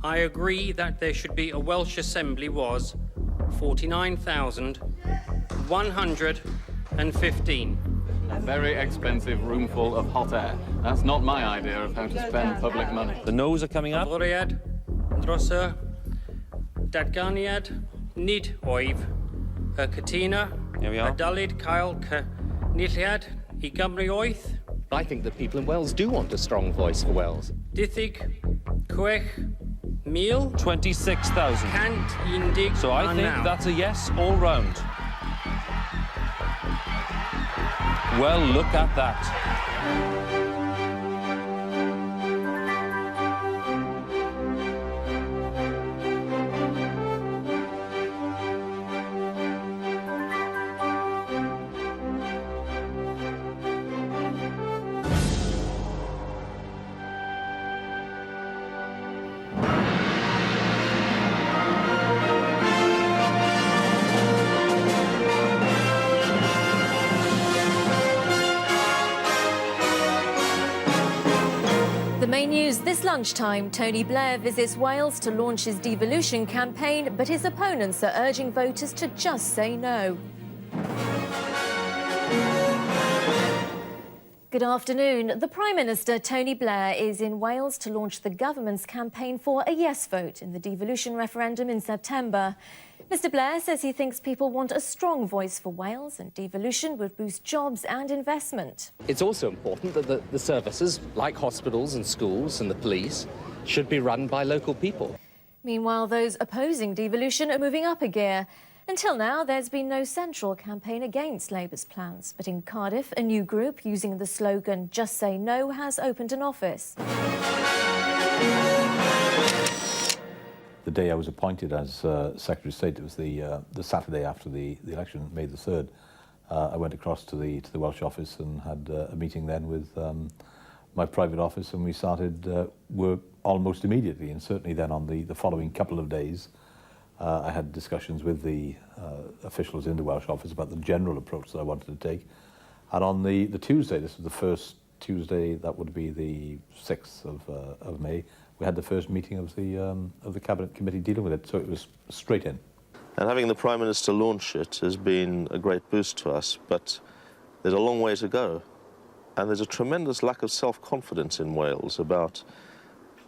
I agree that there should be a Welsh Assembly was 49,115. A very expensive roomful of hot air. That's not my idea of how to spend public money. The no's are coming up. Bwriad dros y datganiad nid oedd y cytuna Here we are. a dalyd cael cynulliad I Gymru oedd. I think that people in Wales do want a strong voice for Wales. Diffyg chwech mil 26,000. cant undig So I a think naw. that's a yes all round. Well, look at that. The main news this lunchtime, Tony Blair visits Wales to launch his devolution campaign, but his opponents are urging voters to just say no. Good afternoon. The Prime Minister, Tony Blair, is in Wales to launch the government's campaign for a yes vote in the devolution referendum in September. Mr Blair says he thinks people want a strong voice for Wales and devolution would boost jobs and investment. It's also important that the services, like hospitals and schools and the police, should be run by local people. Meanwhile, those opposing devolution are moving up a gear. Until now, there's been no central campaign against Labour's plans. But in Cardiff, a new group using the slogan "Just Say No" has opened an office. The day I was appointed as Secretary of State, it was the Saturday after the election, May the 3rd. I went across to the Welsh office and had a meeting then with my private office, and we started work almost immediately. And certainly then on the following couple of days, I had discussions with the officials in the Welsh office about the general approach that I wanted to take. And on the Tuesday, this was the first Tuesday, that would be the 6th of May, we had the first meeting of the Cabinet Committee dealing with it, so it was straight in. And having the Prime Minister launch it has been a great boost to us, but there's a long way to go. And there's a tremendous lack of self-confidence in Wales about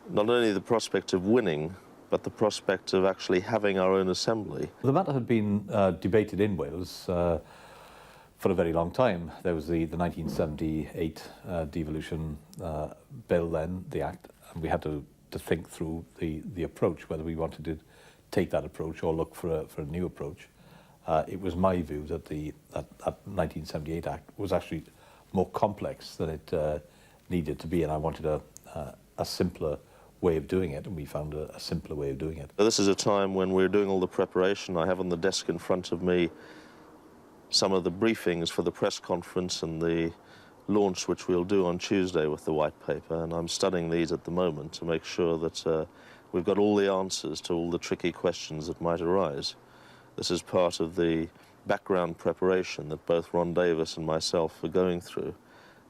not only the prospect of winning, but the prospect of actually having our own assembly. The matter had been debated in Wales for a very long time. There was the 1978 devolution bill then, the Act, and we had to think through the approach, whether we wanted to take that approach or look for a new approach. It was my view that that 1978 Act was actually more complex than it needed to be, and I wanted a simpler way of doing it, and we found a simpler way of doing it. This is a time when we're doing all the preparation. I have on the desk in front of me some of the briefings for the press conference and the launch which we'll do on Tuesday with the white paper, and I'm studying these at the moment to make sure that we've got all the answers to all the tricky questions that might arise. This is part of the background preparation that both Ron Davis and myself are going through,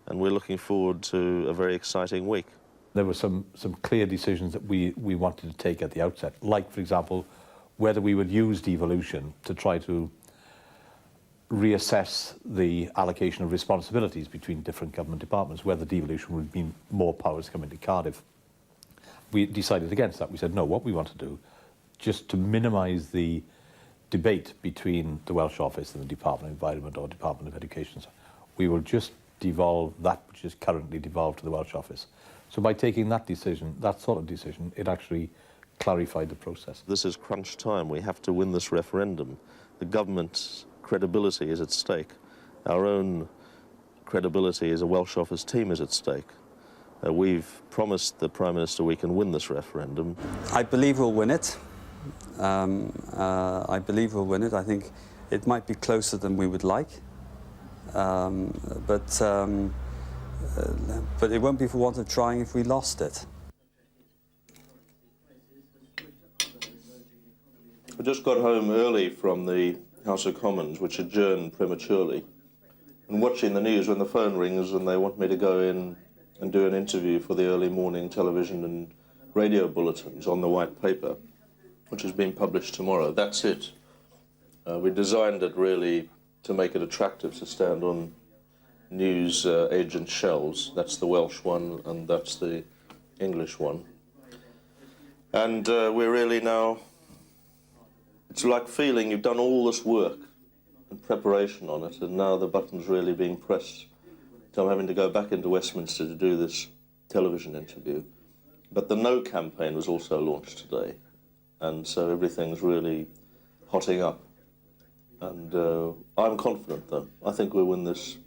and we're looking forward to a very exciting week. There were some clear decisions that we wanted to take at the outset, like, for example, whether we would use devolution to try to reassess the allocation of responsibilities between different government departments, whether devolution would mean more powers coming to Cardiff. We decided against that. We said, no, what we want to do, just to minimise the debate between the Welsh office and the Department of Environment or Department of Education, we will just devolve that which is currently devolved to the Welsh office. So by taking that decision, that sort of decision, it actually clarified the process. This is crunch time. We have to win this referendum. The government's credibility is at stake. Our own credibility as a Welsh office team is at stake. We've promised the Prime Minister we can win this referendum. I believe we'll win it. I believe we'll win it. I think it might be closer than we would like. But it won't be for want of trying if we lost it. I just got home early from the House of Commons, which adjourned prematurely, and watching the news when the phone rings and they want me to go in and do an interview for the early morning television and radio bulletins on the white paper, which is being published tomorrow. That's it. We designed it really to make it attractive to stand on news agent shelves. That's the Welsh one and that's the English one. And we're really now, it's like feeling you've done all this work and preparation on it, and now the button's really being pressed. So I'm having to go back into Westminster to do this television interview. But the No campaign was also launched today, and so everything's really hotting up. And I'm confident, though. I think we'll win this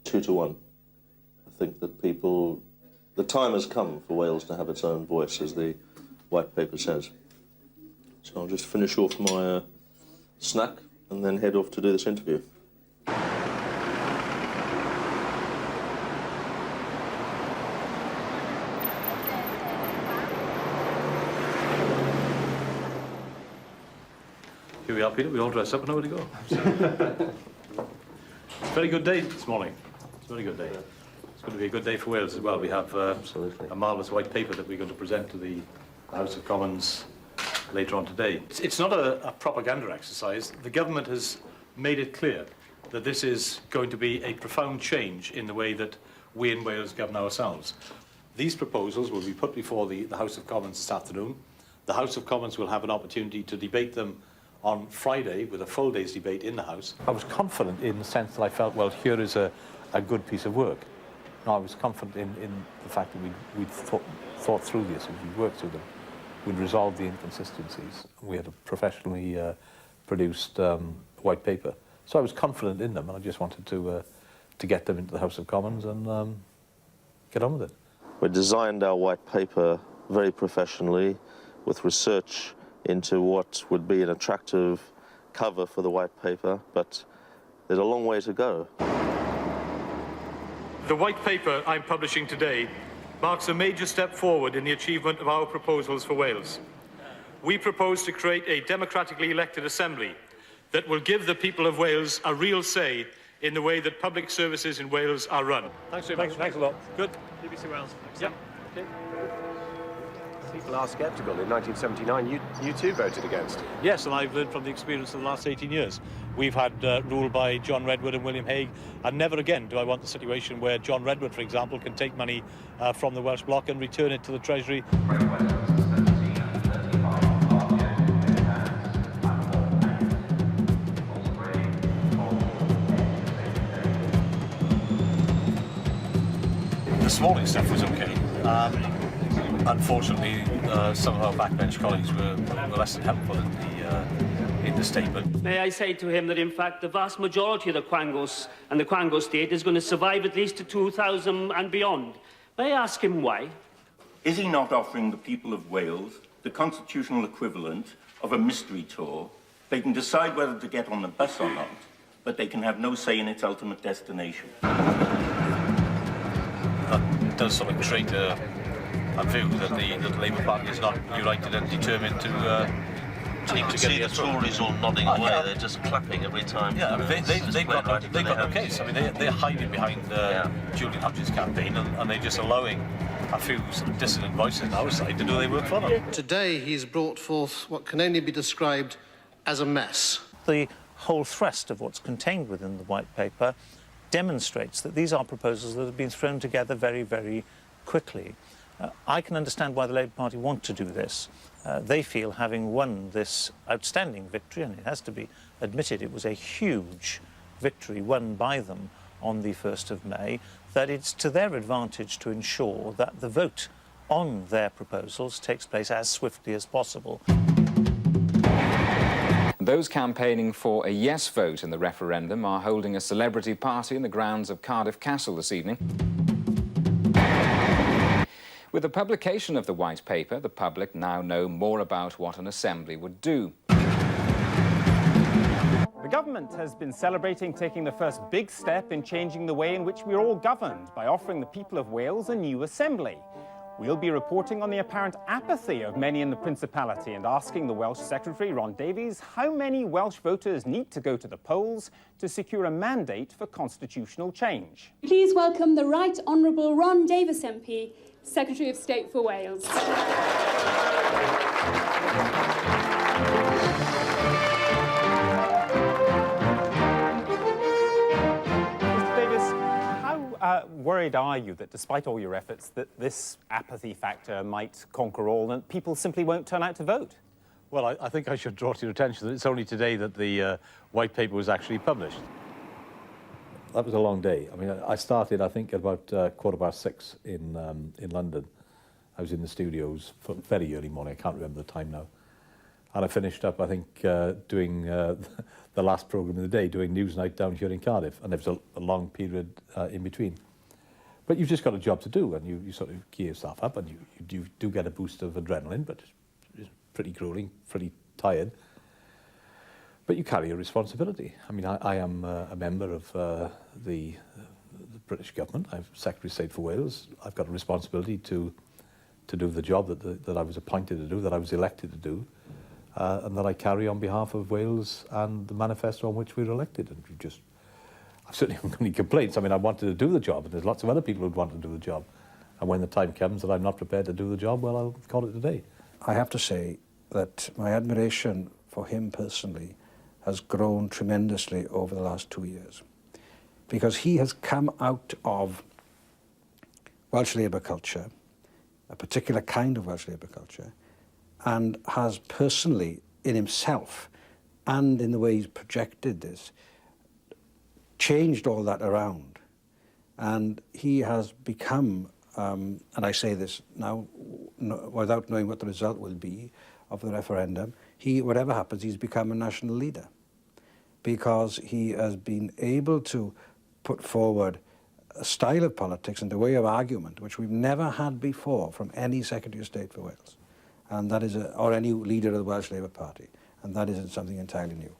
2-1. I think that people, the time has come for Wales to have its own voice, as the white paper says. So I'll just finish off my snack and then head off to do this interview. Here we are, Peter. We all dress up and nowhere to go. It's a very good day this morning. It's a very good day. It's going to be a good day for Wales as well. We have a marvellous white paper that we're going to present to the House of Commons later on today. It's not a propaganda exercise. The government has made it clear that this is going to be a profound change in the way that we in Wales govern ourselves. These proposals will be put before the House of Commons this afternoon. The House of Commons will have an opportunity to debate them on Friday with a full day's debate in the House. I was confident in the sense that I felt, well, here is a good piece of work. And I was confident in the fact that we'd thought through the issues, we'd worked through them, we'd resolved the inconsistencies. We had a professionally produced white paper. So I was confident in them, and I just wanted to get them into the House of Commons and get on with it. We designed our white paper very professionally with research into what would be an attractive cover for the white paper, but there's a long way to go. The white paper I'm publishing today marks a major step forward in the achievement of our proposals for Wales. We propose to create a democratically elected assembly that will give the people of Wales a real say in the way that public services in Wales are run. Thanks very much. Thanks a lot. Good. BBC Wales. Yep. Okay. People are sceptical. In 1979, you too voted against. Yes, and I've learned from the experience of the last 18 years. We've had rule by John Redwood and William Hague, and never again do I want the situation where John Redwood, for example, can take money from the Welsh Bloc and return it to the Treasury. This morning stuff was okay. Unfortunately, some of our backbench colleagues were less than helpful in the statement. May I say to him that, in fact, the vast majority of the Quangos and the Quango state is going to survive at least to 2000 and beyond. May I ask him why? Is he not offering the people of Wales the constitutional equivalent of a mystery tour? They can decide whether to get on the bus or not, but they can have no say in its ultimate destination. That does sort of create a view that the Labour Party is not united and determined to you can see the Tories all nodding away. Yeah. They're just clapping every time. Yeah, I mean, they've got no case. I mean, they're hiding behind Julian Hodge's campaign, and they're just allowing a few sort of dissident voices on our side to do their work for them. Today, he's brought forth what can only be described as a mess. The whole thrust of what's contained within the white paper demonstrates that these are proposals that have been thrown together very, very quickly. I can understand why the Labour Party want to do this. They feel, having won this outstanding victory, and it has to be admitted it was a huge victory won by them on the 1st of May, that it's to their advantage to ensure that the vote on their proposals takes place as swiftly as possible. Those campaigning for a yes vote in the referendum are holding a celebrity party in the grounds of Cardiff Castle this evening. With the publication of the white paper, the public now know more about what an assembly would do. The government has been celebrating taking the first big step in changing the way in which we're all governed by offering the people of Wales a new assembly. We'll be reporting on the apparent apathy of many in the Principality and asking the Welsh Secretary, Ron Davies, how many Welsh voters need to go to the polls to secure a mandate for constitutional change. Please welcome the Right Honourable Ron Davies MP Secretary of State for Wales. Worried are you that despite all your efforts that this apathy factor might conquer all and people simply won't turn out to vote? Well, I think I should draw to your attention that it's only today that the white paper was actually published. That was a long day. I mean, I started, I think, at about 6:15 in London. I was in the studios for very early morning. I can't remember the time now. And I finished up, I think, doing the last programme of the day, doing Newsnight down here in Cardiff. And there was a long period in between. But you've just got a job to do, and you sort of gear yourself up, and you do get a boost of adrenaline, but it's pretty grueling, pretty tired. But you carry a responsibility. I mean, I am a member of the British government. I'm Secretary of State for Wales. I've got a responsibility to do the job that I was appointed to do, that I was elected to do, and that I carry on behalf of Wales and the manifesto on which we were elected. And I certainly haven't got any complaints. I mean, I wanted to do the job, and there's lots of other people who'd want to do the job. And when the time comes that I'm not prepared to do the job, well, I'll call it a day. I have to say that my admiration for him personally has grown tremendously over the last 2 years, because he has come out of Welsh Labour culture, a particular kind of Welsh Labour culture, and has personally, in himself and in the way he's projected this, changed all that around. And he has become, and I say this now without knowing what the result will be of the referendum, whatever happens, he's become a national leader, because he has been able to put forward a style of politics and a way of argument which we've never had before from any Secretary of State for Wales, and that is or any leader of the Welsh Labour Party, and that is something entirely new.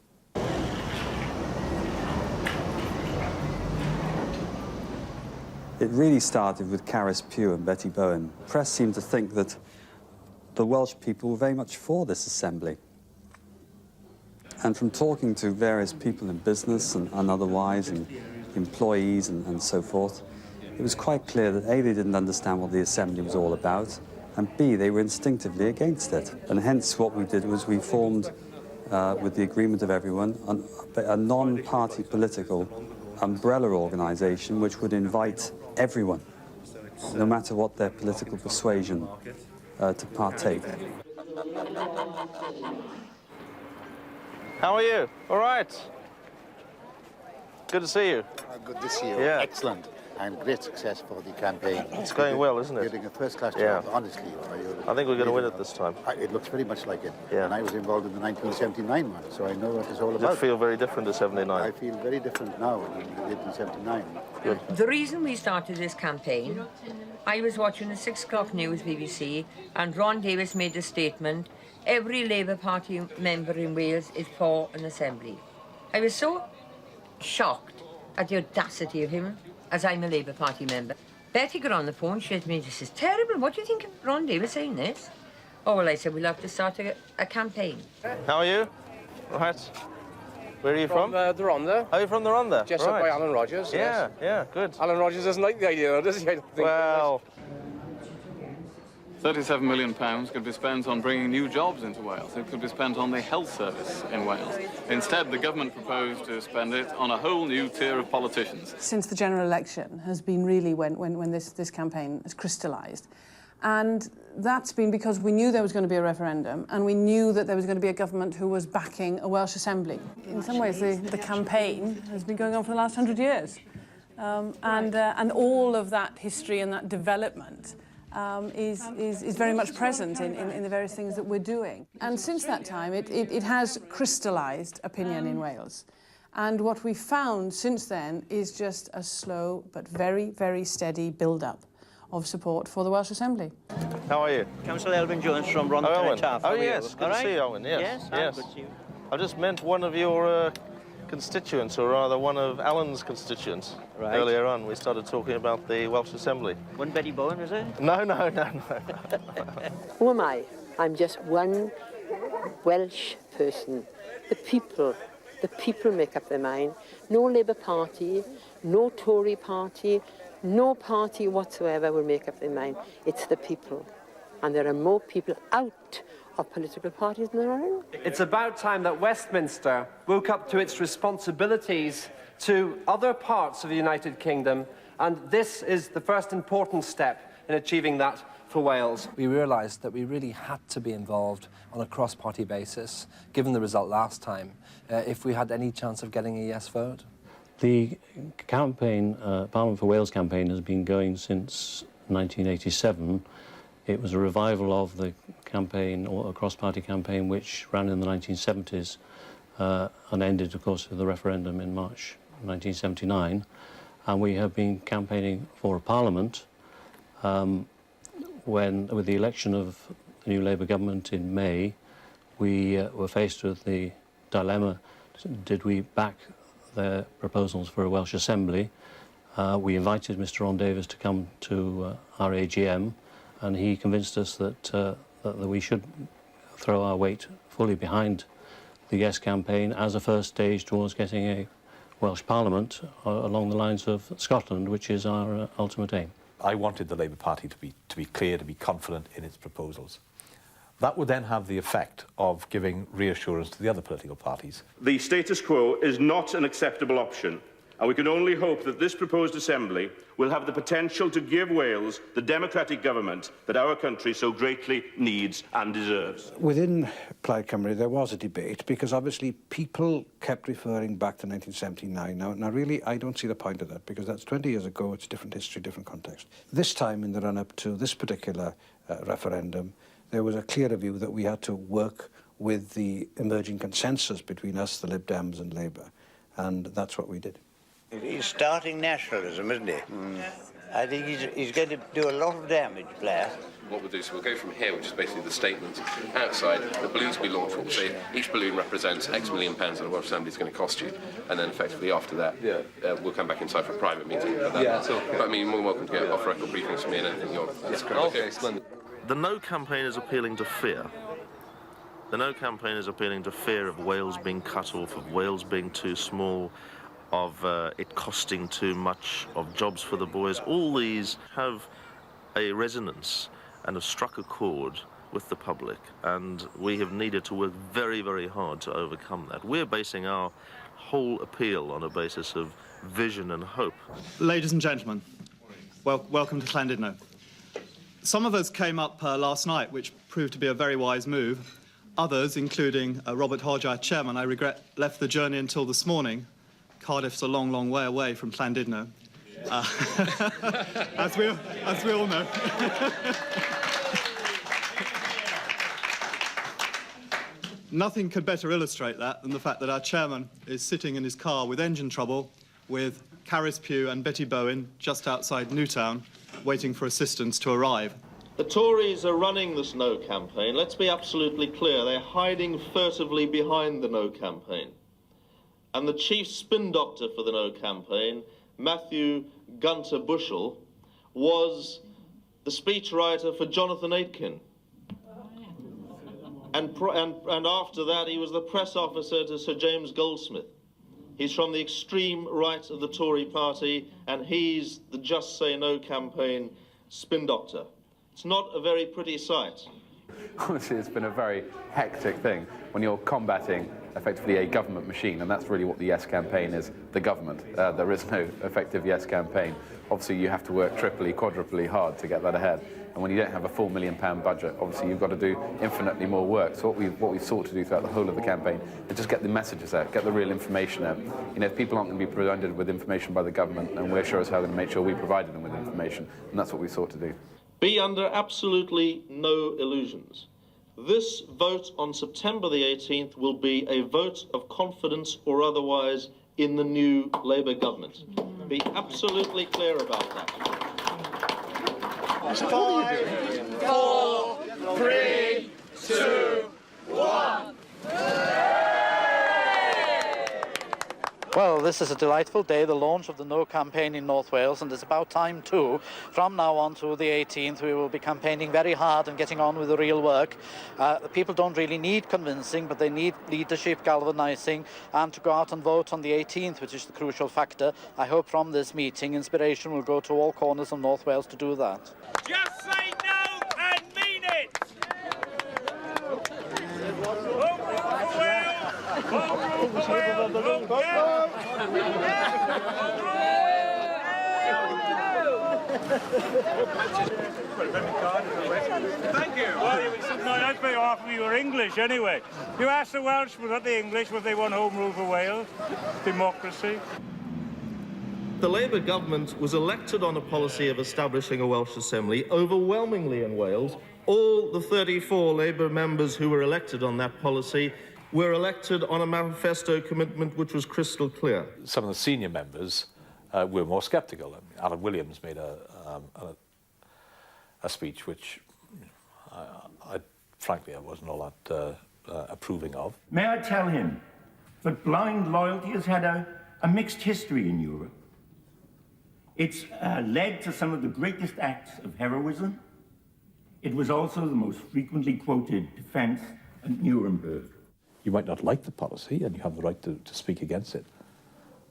It really started with Caris Pugh and Betty Bowen. Press seemed to think that the Welsh people were very much for this assembly. And from talking to various people in business and otherwise, and employees and so forth, it was quite clear that A, they didn't understand what the assembly was all about, and B, they were instinctively against it. And hence what we did was we formed, with the agreement of everyone, a non-party political umbrella organisation which would invite everyone, no matter what their political persuasion, to partake. How are you? All right. Good to see you. Good to see you. Yeah. Excellent. And great success for the campaign. It's going well, isn't it? You're doing a first-class Yeah. job, honestly. I think we're going to win it this time. It looks very much like it. Yeah. And I was involved in the 1979 one, so I know what it's all about. Does it feel very different to 79? I feel very different now than I did in 79. Good. The reason we started this campaign, I was watching the 6 o'clock news BBC, and Ron Davies made a statement, every Labour Party member in Wales is for an assembly. I was so shocked at the audacity of him, as I'm a Labour Party member. Betty got on the phone, she said to me, this is terrible, what do you think of Ron Davies saying this? Oh, well, I said, we'll have to start a campaign. How are you? Right. Where are you from? The Rhondda. Are you from the Rhondda? Just up by Alan Rogers. Yeah, yes. yeah, good. Alan Rogers doesn't like the idea, though, does he? I don't think. Well, £37 million could be spent on bringing new jobs into Wales. It could be spent on the health service in Wales. Instead, the government proposed to spend it on a whole new tier of politicians. Since the general election has been really when this campaign has crystallised. And that's been because we knew there was going to be a referendum, and we knew that there was going to be a government who was backing a Welsh Assembly. In some ways, the campaign has been going on for the last 100 years. And all of that history and that development is very much present in the various things that we're doing. And since that time, it has crystallised opinion in Wales. And what we've found since then is just a slow but very, very steady build-up of support for the Welsh Assembly. How are you? Councillor Elvin Jones from Rhondda. Oh, yes, good to see you, Owen. Yes, yes. Good to see you. I just meant one of your constituents, or rather one of Alan's constituents. Right. Earlier on, we started talking about the Welsh Assembly. One Betty Bowen, is it? No. Who am I? I'm just one Welsh person. The people make up their mind. No Labour Party, no Tory Party, No party whatsoever will make up their mind. It's the people. And there are more people out of political parties than there are in. It's about time that Westminster woke up to its responsibilities to other parts of the United Kingdom, and this is the first important step in achieving that for Wales. We realised that we really had to be involved on a cross-party basis, given the result last time, if we had any chance of getting a yes vote. The campaign, Parliament for Wales campaign, has been going since 1987. It was a revival of the campaign, or a cross-party campaign, which ran in the 1970s and ended, of course, with the referendum in March 1979. And we have been campaigning for a parliament with the election of the new Labour government in May. We were faced with the dilemma: did we back their proposals for a Welsh Assembly? We invited Mr. Ron Davies to come to our AGM, and he convinced us that we should throw our weight fully behind the Yes campaign as a first stage towards getting a Welsh Parliament along the lines of Scotland, which is our ultimate aim. I wanted the Labour Party to be clear, to be confident in its proposals. That would then have the effect of giving reassurance to the other political parties. The status quo is not an acceptable option, and we can only hope that this proposed Assembly will have the potential to give Wales the democratic government that our country so greatly needs and deserves. Within Plaid Cymru there was a debate because obviously people kept referring back to 1979. Now really I don't see the point of that, because that's 20 years ago, it's different history, different context. This time, in the run-up to this particular referendum, there was a clearer view that we had to work with the emerging consensus between us, the Lib Dems and Labour, and that's what we did. He's starting nationalism, isn't he? I think he's going to do a lot of damage, Blair. What we'll do, so we'll go from here, which is basically the statement. Outside, the balloons will be launched. We'll say each balloon represents X million pounds that a Welsh Assembly is going to cost you. And then effectively after that, we'll come back inside for a private meeting. But I mean, you're more than welcome to get off-record briefings from me and anything you want. That's great. Okay, splendid. The No campaign is appealing to fear. The No campaign is appealing to fear of Wales being cut off, of Wales being too small, of it costing too much, of jobs for the boys. All these have a resonance and have struck a chord with the public, and we have needed to work very, very hard to overcome that. We're basing our whole appeal on a basis of vision and hope. Ladies and gentlemen, welcome to Llandudno. Some of us came up last night, which proved to be a very wise move. Others, including Robert Hodge, our chairman, I regret, left the journey until this morning. Cardiff's a long, long way away from Llandudno, as we all know. Nothing could better illustrate that than the fact that our chairman is sitting in his car with engine trouble with Carys Pugh and Betty Bowen just outside Newtown, waiting for assistance to arrive. The Tories are running this No campaign. Let's be absolutely clear. They're hiding furtively behind the No campaign. And the chief spin doctor for the No campaign, Matthew Gunter Bushell, was the speechwriter for Jonathan Aitken. And after that, he was the press officer to Sir James Goldsmith. He's from the extreme right of the Tory party, and he's the Just Say No campaign spin doctor. It's not a very pretty sight. Honestly, it's been a very hectic thing when you're combating effectively a government machine, and that's really what the Yes campaign is, the government. There is no effective Yes campaign. Obviously, you have to work triply, quadruply hard to get that ahead. And when you don't have a £4 million budget, obviously you've got to do infinitely more work. So what we've sought to do throughout the whole of the campaign is just get the messages out, get the real information out. You know, if people aren't going to be provided with information by the government, and we're sure as hell going to make sure we provided them with information, and that's what we sought to do. Be under absolutely no illusions. This vote on September the 18th will be a vote of confidence or otherwise in the new Labour government. Be absolutely clear about that. 5, 4, 3, 2, 1. Well, Well, this is a delightful day, the launch of the No campaign in North Wales, and it's about time too. From now on to the 18th, we will be campaigning very hard and getting on with the real work. The people don't really need convincing, but they need leadership, galvanising, and to go out and vote on the 18th, which is the crucial factor. I hope from this meeting, inspiration will go to all corners of North Wales to do that. Just say no and mean it! Thank you. Well, no, that's very often you were English anyway. You asked the Welsh, was that the English, was they want Home Rule for Wales? Democracy. The Labour government was elected on a policy of establishing a Welsh Assembly, overwhelmingly in Wales. All the 34 Labour members who were elected on that policy were elected on a manifesto commitment which was crystal clear. Some of the senior members were more sceptical. I mean, Alan Williams made a speech which, frankly, I wasn't all that approving of. May I tell him that blind loyalty has had a mixed history in Europe. It's led to some of the greatest acts of heroism. It was also the most frequently quoted defense at Nuremberg. You might not like the policy, and you have the right to speak against it.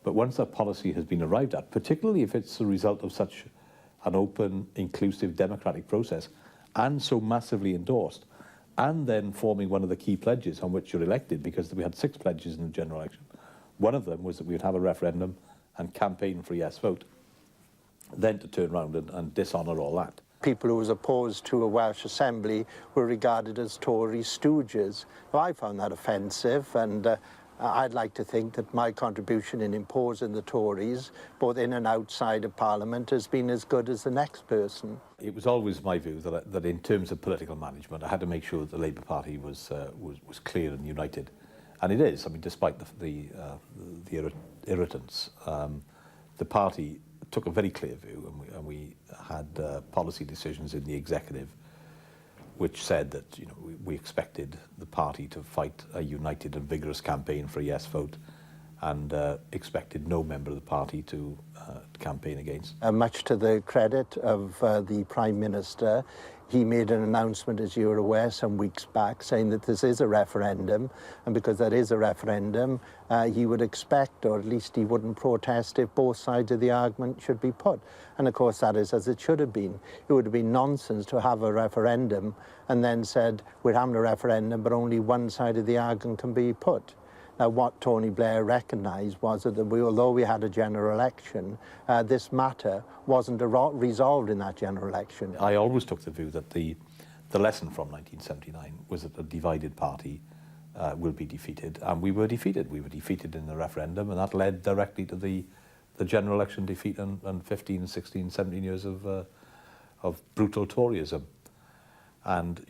But once that policy has been arrived at, particularly if it's the result of such an open, inclusive, democratic process, and so massively endorsed, and then forming one of the key pledges on which you're elected, because we had 6 pledges in the general election. One of them was that we would have a referendum and campaign for a yes vote, then to turn around and dishonour all that. People who was opposed to a Welsh Assembly were regarded as Tory stooges. Well, I found that offensive, and I'd like to think that my contribution in imposing the Tories, both in and outside of Parliament, has been as good as the next person. It was always my view that in terms of political management, I had to make sure that the Labour Party was clear and united. And it is. I mean, despite the irritants, the party took a very clear view, and we had policy decisions in the executive which said that we expected the party to fight a united and vigorous campaign for a yes vote, and expected no member of the party to campaign against. Much to the credit of the Prime Minister, he made an announcement, as you're aware, some weeks back, saying that this is a referendum, and because there is a referendum, he would expect, or at least he wouldn't protest if both sides of the argument should be put. And of course that is as it should have been. It would have been nonsense to have a referendum and then said, we're having a referendum, but only one side of the argument can be put. Now, what Tony Blair recognised was that although we had a general election, this matter wasn't resolved in that general election. I always took the view that the lesson from 1979 was that a divided party will be defeated, and we were defeated. We were defeated in the referendum, and that led directly to the general election defeat and 15, 16, 17 years of brutal Toryism. And,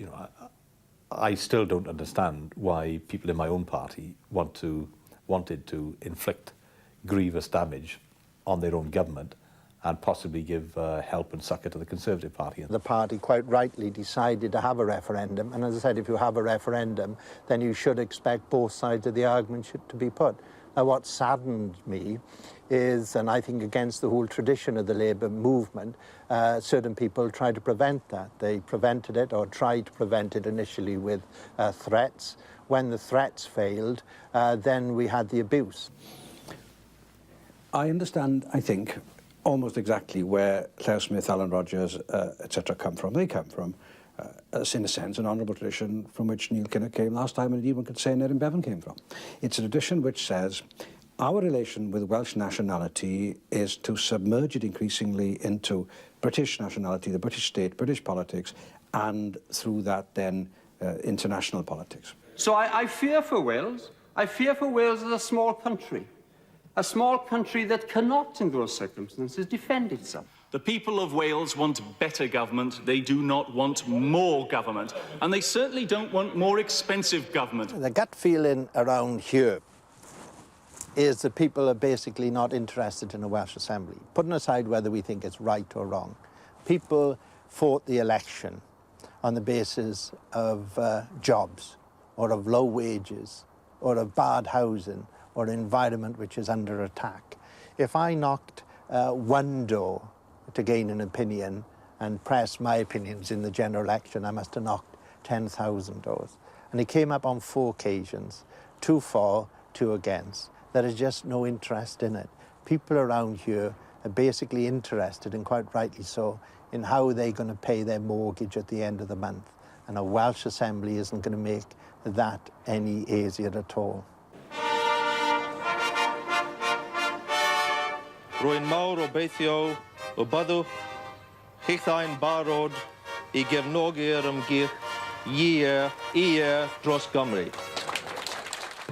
I still don't understand why people in my own party wanted to inflict grievous damage on their own government and possibly give help and succour to the Conservative Party. The party quite rightly decided to have a referendum, and as I said, if you have a referendum, then you should expect both sides of the argument to be put. Now, what saddened me is, and I think against the whole tradition of the Labour movement, certain people tried to prevent that. They prevented it, or tried to prevent it initially with threats. When the threats failed, then we had the abuse. I understand, I think, almost exactly where Claire Smith, Alan Rogers, etc. come from. They come from, in a sense, an honourable tradition from which Neil Kinnock came last time, and indeed one could say Erin Bevan came from. It's a tradition which says our relation with Welsh nationality is to submerge it increasingly into British nationality, the British state, British politics, and through that then international politics. So I fear for Wales. I fear for Wales as a small country that cannot, in those circumstances, defend itself. The people of Wales want better government. They do not want more government. And they certainly don't want more expensive government. The gut feeling around here is that people are basically not interested in a Welsh Assembly. Putting aside whether we think it's right or wrong, people fought the election on the basis of jobs, or of low wages, or of bad housing, or an environment which is under attack. If I knocked one door to gain an opinion and pressed my opinions in the general election, I must have knocked 10,000 doors. And it came up on 4 occasions, 2 for, 2 against. There is just no interest in it. People around here are basically interested, and quite rightly so, in how they're going to pay their mortgage at the end of the month. And a Welsh Assembly isn't going to make that any easier at all. Rwy'n mawr obeithio o byddwch chi'ch barod I gefnogi'r ymgyrch ie dros Gymru.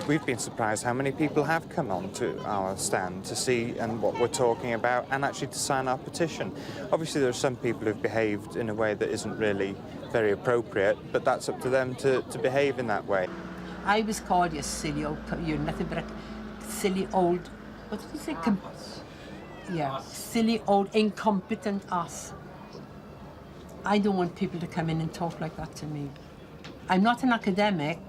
We've been surprised how many people have come on to our stand to see what we're talking about and actually to sign our petition. Obviously there are some people who've behaved in a way that isn't really very appropriate, but that's up to them to behave in that way. I was called you silly old, you're nothing but a silly old, what did you say? Yeah, silly old incompetent ass. I don't want people to come in and talk like that to me. I'm not an academic,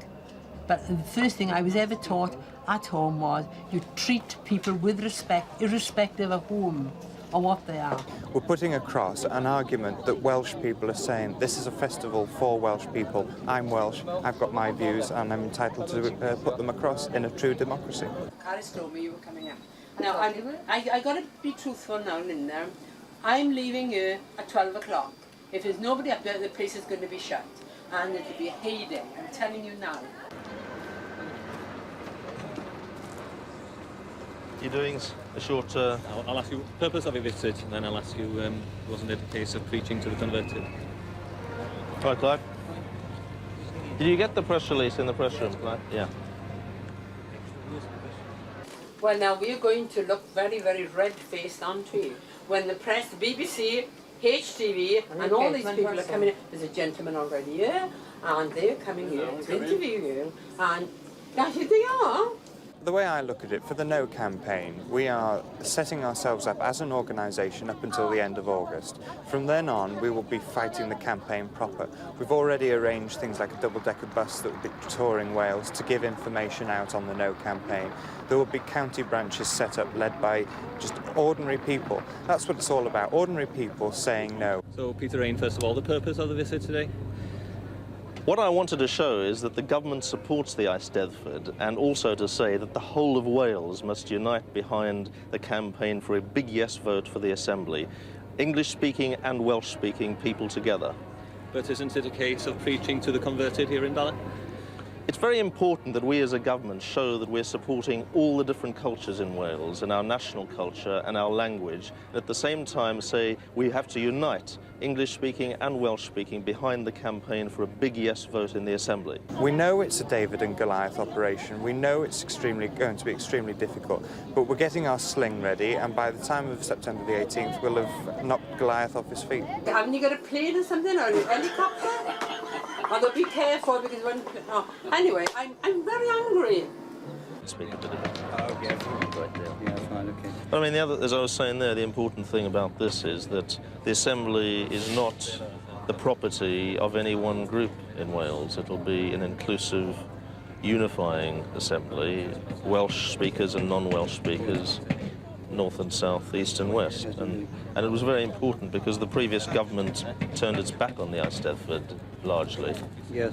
but the first thing I was ever taught at home was you treat people with respect, irrespective of whom or what they are. We're putting across an argument that Welsh people are saying, this is a festival for Welsh people. I'm Welsh, I've got my views, and I'm entitled to put them across in a true democracy. Carys told me you were coming up. Now, I got to be truthful now, Linda. I'm leaving here at 12 o'clock. If there's nobody up there, the place is going to be shut. And it'll be a heyday, I'm telling you now. You're doing a short... I'll ask you the purpose of your visit, and then I'll ask you, wasn't it a case of preaching to the converted? Right, Clive. Did you get the press release in the press room, Clive? Yeah. Well, now we're going to look very, very red-faced, aren't we? When the press, the BBC, HTV, and all these people are coming in. There's a gentleman already here, and they're coming here to interview you, and that's what they are. The way I look at it, for the No campaign, we are setting ourselves up as an organisation up until the end of August. From then on, we will be fighting the campaign proper. We've already arranged things like a double-decker bus that will be touring Wales to give information out on the No campaign. There will be county branches set up led by just ordinary people. That's what it's all about, ordinary people saying no. So, Peter Rain, first of all, the purpose of the visit today? What I wanted to show is that the government supports the Eisteddfod, and also to say that the whole of Wales must unite behind the campaign for a big yes vote for the Assembly, English-speaking and Welsh-speaking people together. But isn't it a case of preaching to the converted here in Bala? It's very important that we as a government show that we're supporting all the different cultures in Wales and our national culture and our language, and at the same time say we have to unite English-speaking and Welsh-speaking behind the campaign for a big yes vote in the Assembly. We know it's a David and Goliath operation. We know it's going to be extremely difficult, but we're getting our sling ready, and by the time of September the 18th, we'll have knocked Goliath off his feet. Haven't you got a plane or something, or a helicopter? Although be careful, because when... Oh. Anyway, I'm very angry. Speak a bit of it. Okay. Yeah, fine, okay. But I mean, as I was saying there, the important thing about this is that the Assembly is not the property of any one group in Wales. It'll be an inclusive, unifying Assembly, Welsh speakers and non-Welsh speakers, north and south, east and west. And it was very important because the previous government turned its back on the Eisteddfod largely. Yes.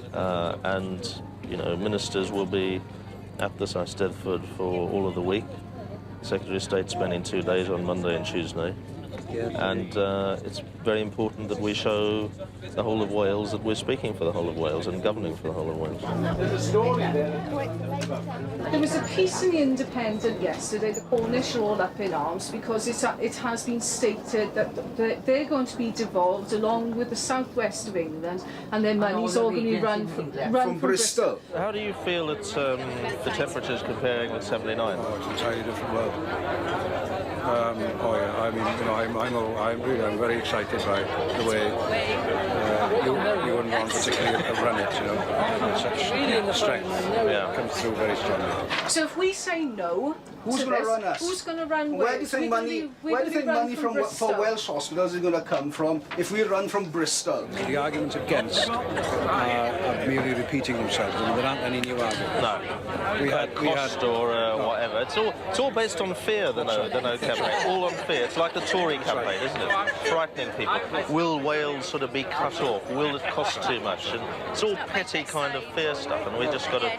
And, you know, ministers will be at this Eisteddfod for all of the week. Secretary of State spending 2 days on Monday and Tuesday. Yes. And it's very important that we show the whole of Wales that we're speaking for the whole of Wales and governing for the whole of Wales. There's a story there. There was a piece in The Independent yesterday, the Cornish are all up in arms because it has been stated that they're going to be devolved along with the southwest of England, and their money's all going to be run from Bristol. How do you feel that the temperatures comparing with 79? Oh, it's an entirely different world. Oh yeah, I mean, you know, I'm very excited by the way you wouldn't want particularly to run it, you know. It's such strength comes through very strongly. So if we say no Who's to going to this, run us? who's going to run Where do you think money from for Welsh hospitals is going to come from if we run from Bristol? The arguments against are merely repeating themselves. I mean, there aren't any new arguments. No. Cost or whatever. It's all based on fear, the no campaign. All on fear. It's like the Tory campaign, isn't it? Frightening people. Will Wales sort of be cut off? Will it cost too much? And it's all petty kind of fear stuff, and we just got to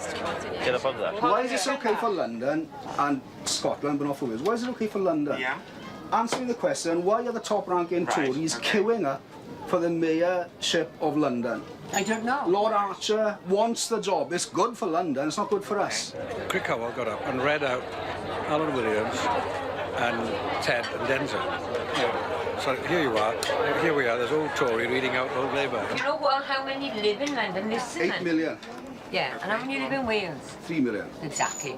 get above that. Why is this okay for London and Scotland but not for Wales? Why is it okay for London? Yeah. Answering the question, why are the top-ranking Tories queuing up for the mayorship of London? I don't know. Lord Archer wants the job. It's good for London, it's not good for us. Crick Howell got up and read out Alan Williams and Ted and Denzel. So here you are, here we are, there's old Tory reading out old Labour. You know how many live in London? 8 million. Yeah, and how many live in Wales? 3 million. Exactly.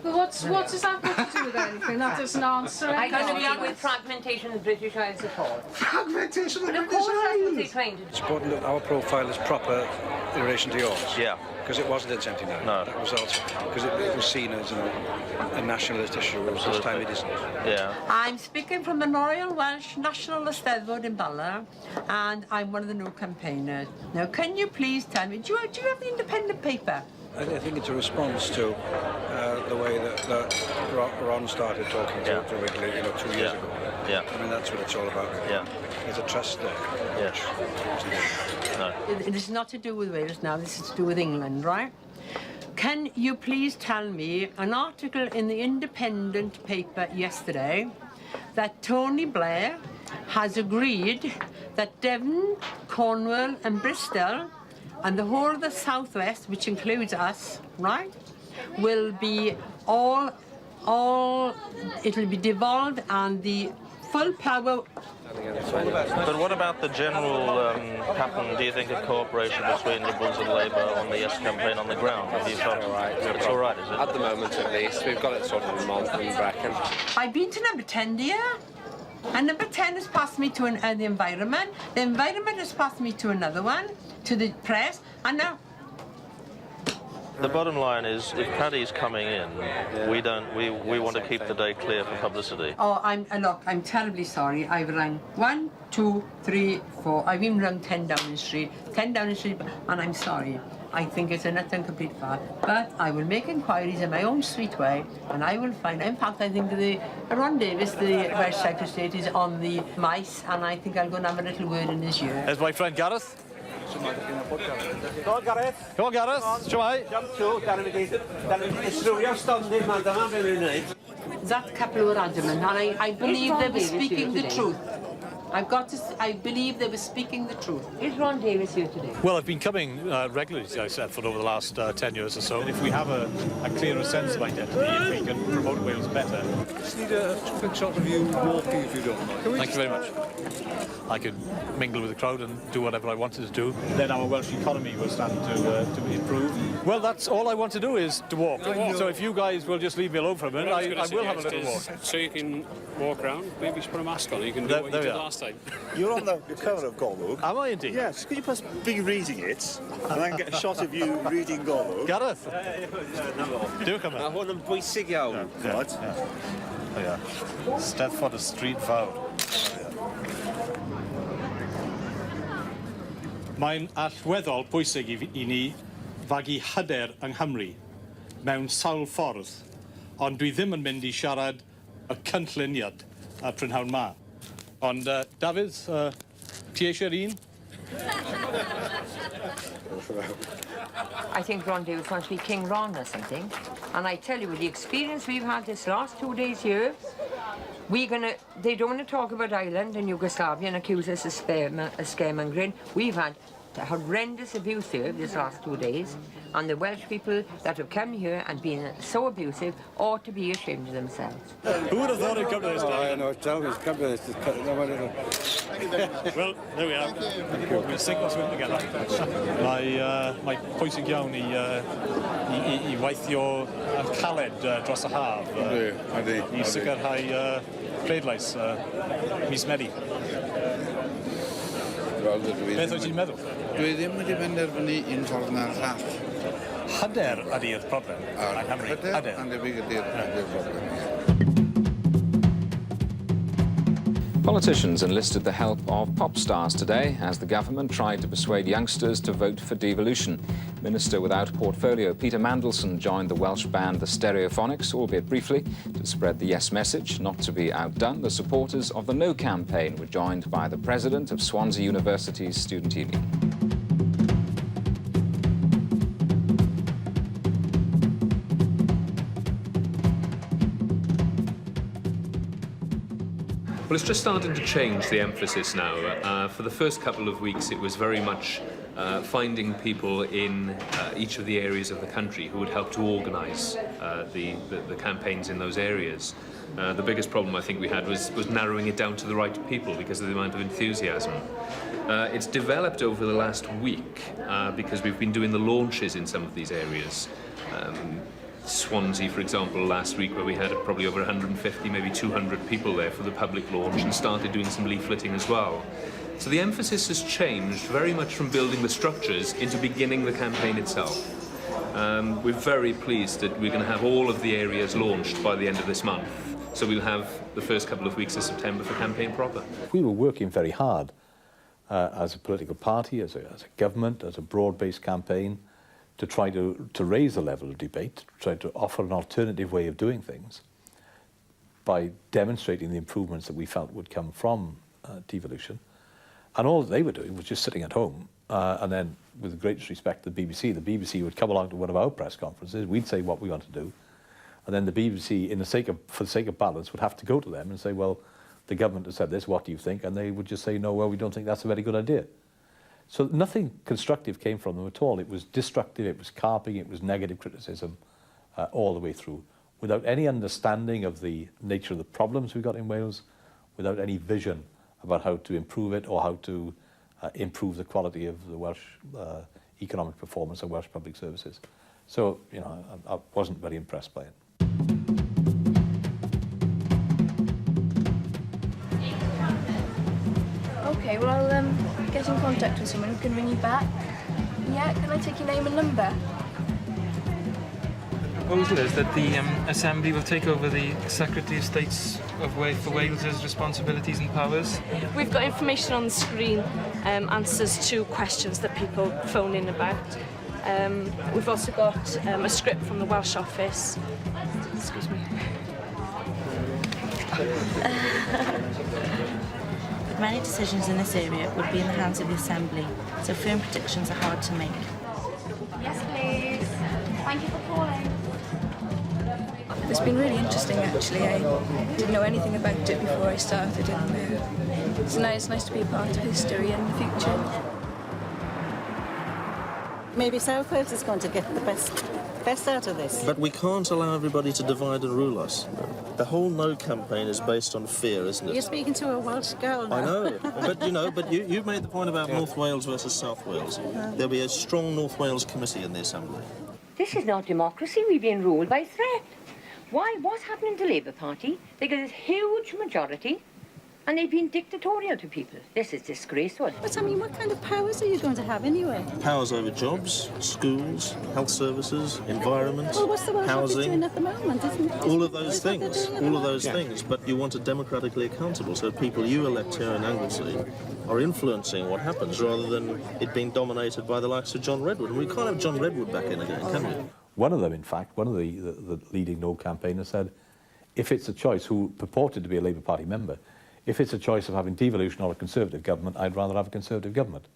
But what does that got to do with anything? That doesn't answer I anything. don't agree with fragmentation of the British Isles at all. Fragmentation of the But of British course that's what they're Isles? trying to do. It's important that our profile is proper in relation to yours. Yeah. Because it wasn't in 79. No. That was also, because it was seen as a nationalist issue, whereas this time it isn't. Yeah. I'm speaking from the Royal Welsh National Eisteddfod in Bala, and I'm one of the new campaigners. Now, can you please tell me, do you have the independent paper? I think it's a response to the way that Ron started talking to Wrigley, 2 years ago. Yeah. I mean, that's what it's all about. Yeah. There's a trust there. Yeah. No. It is not to do with Wales now, this is to do with England, right? Can you please tell me an article in the independent paper yesterday that Tony Blair has agreed that Devon, Cornwall and Bristol and the whole of the southwest, which includes us, right, will be it'll be devolved and the full power. But what about the general pattern, do you think, of cooperation between Liberals and Labour on the Yes campaign on the ground? Have you found it's all right, is it? At the moment, at least. We've got it sorted in Brecon. I've been to number 10, dear. And number 10 has passed me to the environment. The environment has passed me to another one, to the press, and now. The bottom line is, if Paddy's coming in, we want to keep the day clear for publicity. Oh, I'm terribly sorry. I've rung 1, 2, 3, 4. I've even rung 10 Downing Street, and I'm sorry. I think it's an utter and complete fact. But I will make inquiries in my own sweet way, and I will find. In fact, I think Ron Davis, the Welsh Secretary of State, is on the mice, and I think I'll go and have a little word in his ear. There's my friend Gareth. Go on, Gareth. Go on, Gareth. Shwai. Jump to, That couple were adamant, and I believe they were speaking the truth. I believe they were speaking the truth. Is Ron Davis here today? Well, I've been coming regularly, as I said, for over the last 10 years or so. If we have a clearer sense of identity, if we can promote Wales better. Just need a quick shot of you walking, if you don't mind. Thank you very much. I could mingle with the crowd and do whatever I wanted to do. Then our Welsh economy will stand to improve. Well, that's all I want to do is to walk. So if you guys will just leave me alone for a minute, I will have a little walk. So you can walk around, maybe just put a mask on, you can do what you did last time. You're on the cover of Golwg. Am I indeed? Yes. Could you possibly be reading it and then get a shot of you reading Golwg? Gareth? Do come in. Hwn yn bwysig iawn. Right. Yeah. Steddfod y stryd fawr. Mae'n allweddol bwysig i ni fagu hyder yng Nghymru mewn sawl ffordd, ond dwi ddim yn mynd i siarad y cynlluniad a prynhawn ma. Ond, Dafydd, ti eisiau'r un? I think Ron Davis wants to be King Ron or something. And I tell you, with the experience we've had this last 2 days here, they don't want to talk about Ireland and Yugoslavia and accuse us of scaremongering. We've had horrendous abuse here this last 2 days, and the Welsh people that have come here and been so abusive ought to be ashamed of themselves. Who would have thought it'd come to this? I know, tell me, it's come to this. Well, there we are. We'll sink or swim together. Mae pwysig iawn i weithio yn caled dros y haf. I sicrhau pleidlais mis Medi. Beth wyt ti'n meddwl? Dwi ddim wedi penderfynu un ffordd na'r llall. Hyder ydy'r problem yng Nghymru. Hyder. And the big deal problem. Politicians enlisted the help of pop stars today as the government tried to persuade youngsters to vote for devolution. Minister without portfolio Peter Mandelson joined the Welsh band The Stereophonics, albeit briefly, to spread the yes message. Not to be outdone, the supporters of the No campaign were joined by the president of Swansea University's Student Union. Well, it's just starting to change the emphasis now. For the first couple of weeks, it was very much finding people in each of the areas of the country who would help to organise the campaigns in those areas. The biggest problem I think we had was narrowing it down to the right people because of the amount of enthusiasm. It's developed over the last week because we've been doing the launches in some of these areas. Swansea, for example, last week, where we had probably over 150, maybe 200 people there for the public launch and started doing some leafleting as well. So the emphasis has changed very much from building the structures into beginning the campaign itself. We're very pleased that we're going to have all of the areas launched by the end of this month. So we'll have the first couple of weeks of September for campaign proper. We were working very hard as a political party, as a government, as a broad-based campaign, to try to raise the level of debate, to try to offer an alternative way of doing things by demonstrating the improvements that we felt would come from devolution. And all they were doing was just sitting at home and then, with the greatest respect to the BBC would come along to one of our press conferences, we'd say what we want to do, and then the BBC, for the sake of balance, would have to go to them and say, well, the government has said this, what do you think? And they would just say, no, well, we don't think that's a very good idea. So nothing constructive came from them at all. It was destructive, it was carping, it was negative criticism all the way through, without any understanding of the nature of the problems we got in Wales, without any vision about how to improve it or how to improve the quality of the Welsh economic performance of Welsh public services. So, you know, I wasn't very impressed by it. Okay, well, I'll get in contact with someone who can ring you back. Yeah, can I take your name and number? The proposal is that the Assembly will take over the Secretary of State's for Wales's responsibilities and powers. We've got information on the screen, answers to questions that people phone in about. We've also got a script from the Welsh office. Excuse me. Many decisions in this area would be in the hands of the Assembly, so firm predictions are hard to make. Yes, please. Thank you for calling. It's been really interesting, actually. I didn't know anything about it before I started, and it's nice to be a part of history in the future. Maybe South Wales is going to get the best out of this. But we can't allow everybody to divide and rule us. The whole No campaign is based on fear, isn't it? You're speaking to a Welsh girl now. I know, but you've made the point about North Wales versus South Wales. There'll be a strong North Wales committee in the Assembly. This is not democracy. We're being ruled by threat. Why? What's happening to the Labour Party? They get this huge majority, and they've been dictatorial to people. This is disgraceful. But, I mean, what kind of powers are you going to have anyway? Powers over jobs, schools, health services, environment, well, what's the Welsh housing. Office doing at the moment, isn't it? All of those things. All of those things. But you want it democratically accountable, so people you elect here in Anglesey are influencing what happens rather than it being dominated by the likes of John Redwood. And we can't have John Redwood back in again, can we? One of them, in fact, one of the leading No campaigners said, if it's a choice, who purported to be a Labour Party member, if it's a choice of having devolution or a Conservative government, I'd rather have a Conservative government.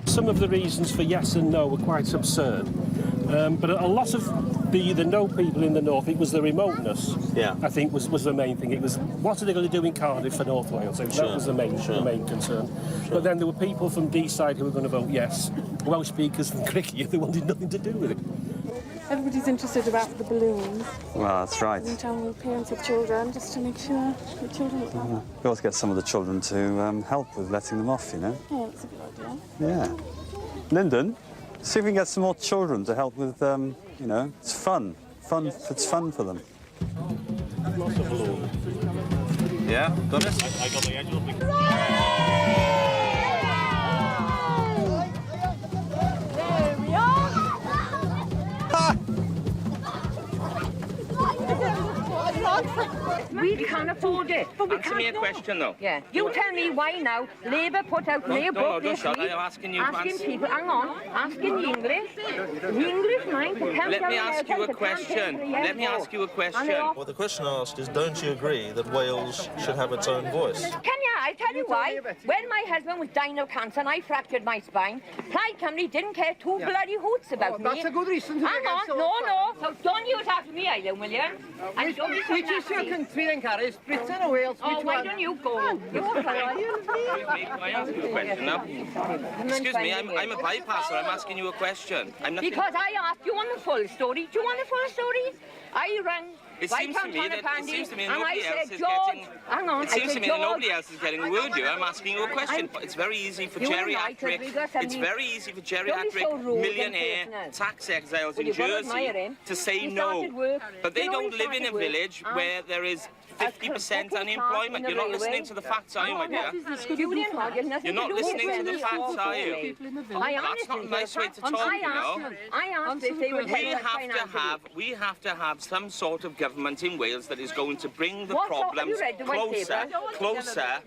Some of the reasons for yes and no were quite absurd. But a lot of the no people in the north, it was the remoteness, I think, was the main thing. It was, what are they going to do in Cardiff for North Wales? That was the main concern. But then there were people from D-side who were going to vote yes. Welsh speakers from Cricket, they wanted nothing to do with it. Everybody's interested about the balloons. Well, that's right. And tell parents of children, just to make sure the children look like that. We ought to get some of the children to help with letting them off, you know. Yeah, that's a good idea. Yeah. Lyndon, see if we can get some more children to help with, you know, it's fun. It's fun for them. Yeah, got it? I got the edge of it. There we are. We can't afford it. But we Answer me a question, though. Yeah. You tell me why now Labour put out their book this week. I'm asking you. Asking people, hang on, asking the English. The English mind to come Let down me ask you a to question. Let me ask you a question. Well, the question asked is, don't you agree that Wales should have its own voice? Can you? I'll tell you why. When my husband was dying of cancer and I fractured my spine, Plaid Cymru didn't care two bloody hoots about me. That's a good reason to hang on, no. So don't use after me either, will you? Which is your country then, Carrie? Is Britain or Wales? Oh, why don't you go? Can I ask you a question now? Excuse me, I'm a bypasser. I'm asking you a question. Because I asked you on the full story. Do you want the full story? I rang. It seems to me that nobody else is getting. Hang on. It seems to me that nobody else is getting a word here. I'm asking you a question. It's very easy for geriatric. It's very easy for geriatric millionaire tax exiles in Jersey to say no, but they don't live in a village where there is 50% unemployment. You're not listening to the facts, are you, my dear? You're not listening to the facts, are you? That's not a nice way to talk, you know. I asked if they were We have to have some sort of government in Wales that is going to bring the problems closer.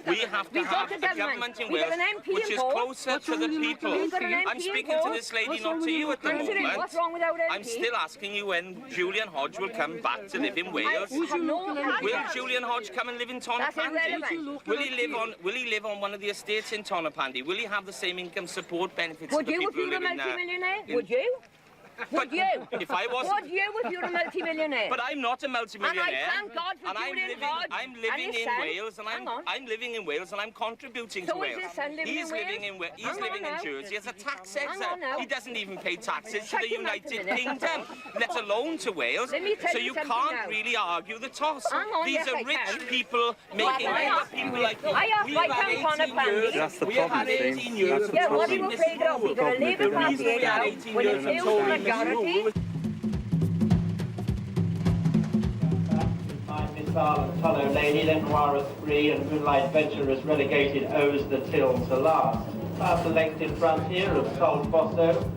We have to have a government in Wales which is closer to the people. I'm speaking to this lady, not to you at the moment. I'm still asking you when Julian Hodge will come back to live in Wales. Will Julian Hodge come and live in Tonopandi? Will he live on one of the estates in Tonopandi? Will he have the same income support benefits to the people who live in there? Would you? Would you? If I was, would you if you're a multi-millionaire? But I'm not a multi-millionaire. And I thank God for Julian Hodge. I'm living in Wales, and I'm living in Wales, and I'm contributing to Wales. He's living in Wales. He's living in Jersey as a tax exile. He doesn't even pay taxes to the United Kingdom, let alone to Wales. So you can't really argue the toss. These are rich people making other people like you. We have had 18 years. That's the problem, 18 years. Yeah, what are you afraid of? We've got a Labour Party here now. When it's new majority. Fellow Lady, then Noir Spree and Moonlight Venture is relegated owes the till to last. Past the length in front here of Sol Fosso.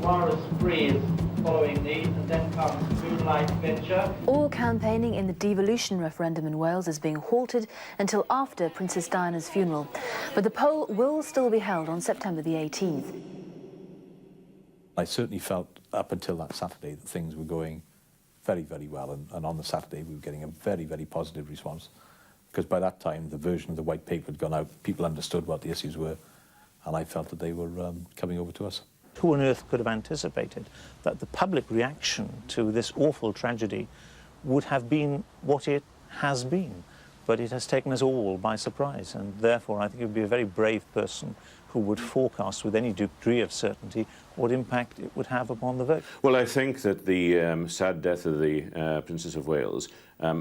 Noir Spree is following these, and then comes Moonlight Venture. All campaigning in the devolution referendum in Wales is being halted until after Princess Diana's funeral. But the poll will still be held on September the 18th. I certainly felt up until that Saturday that things were going very, very well, and on the Saturday we were getting a very, very positive response, because by that time the version of the white paper had gone out, people understood what the issues were, and I felt that they were coming over to us. Who on earth could have anticipated that the public reaction to this awful tragedy would have been what it has been? But it has taken us all by surprise, and therefore I think it would be a very brave person who would forecast with any degree of certainty what impact it would have upon the vote. Well, I think that the sad death of the Princess of Wales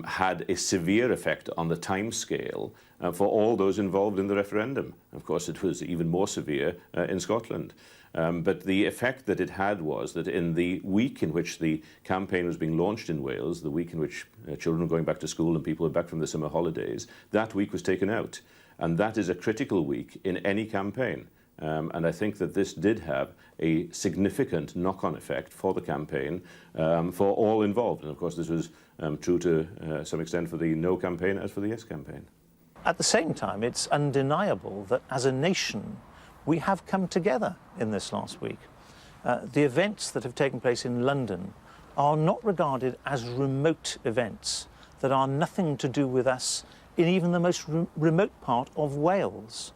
had a severe effect on the timescale for all those involved in the referendum. Of course, it was even more severe in Scotland. But the effect that it had was that in the week in which the campaign was being launched in Wales, the week in which children were going back to school and people were back from the summer holidays, that week was taken out. And that is a critical week in any campaign. And I think that this did have a significant knock-on effect for the campaign, for all involved. And of course, this was true to some extent for the no campaign as for the yes campaign. At the same time, it's undeniable that as a nation, we have come together in this last week. The events that have taken place in London are not regarded as remote events that are nothing to do with us in even the most remote part of Wales.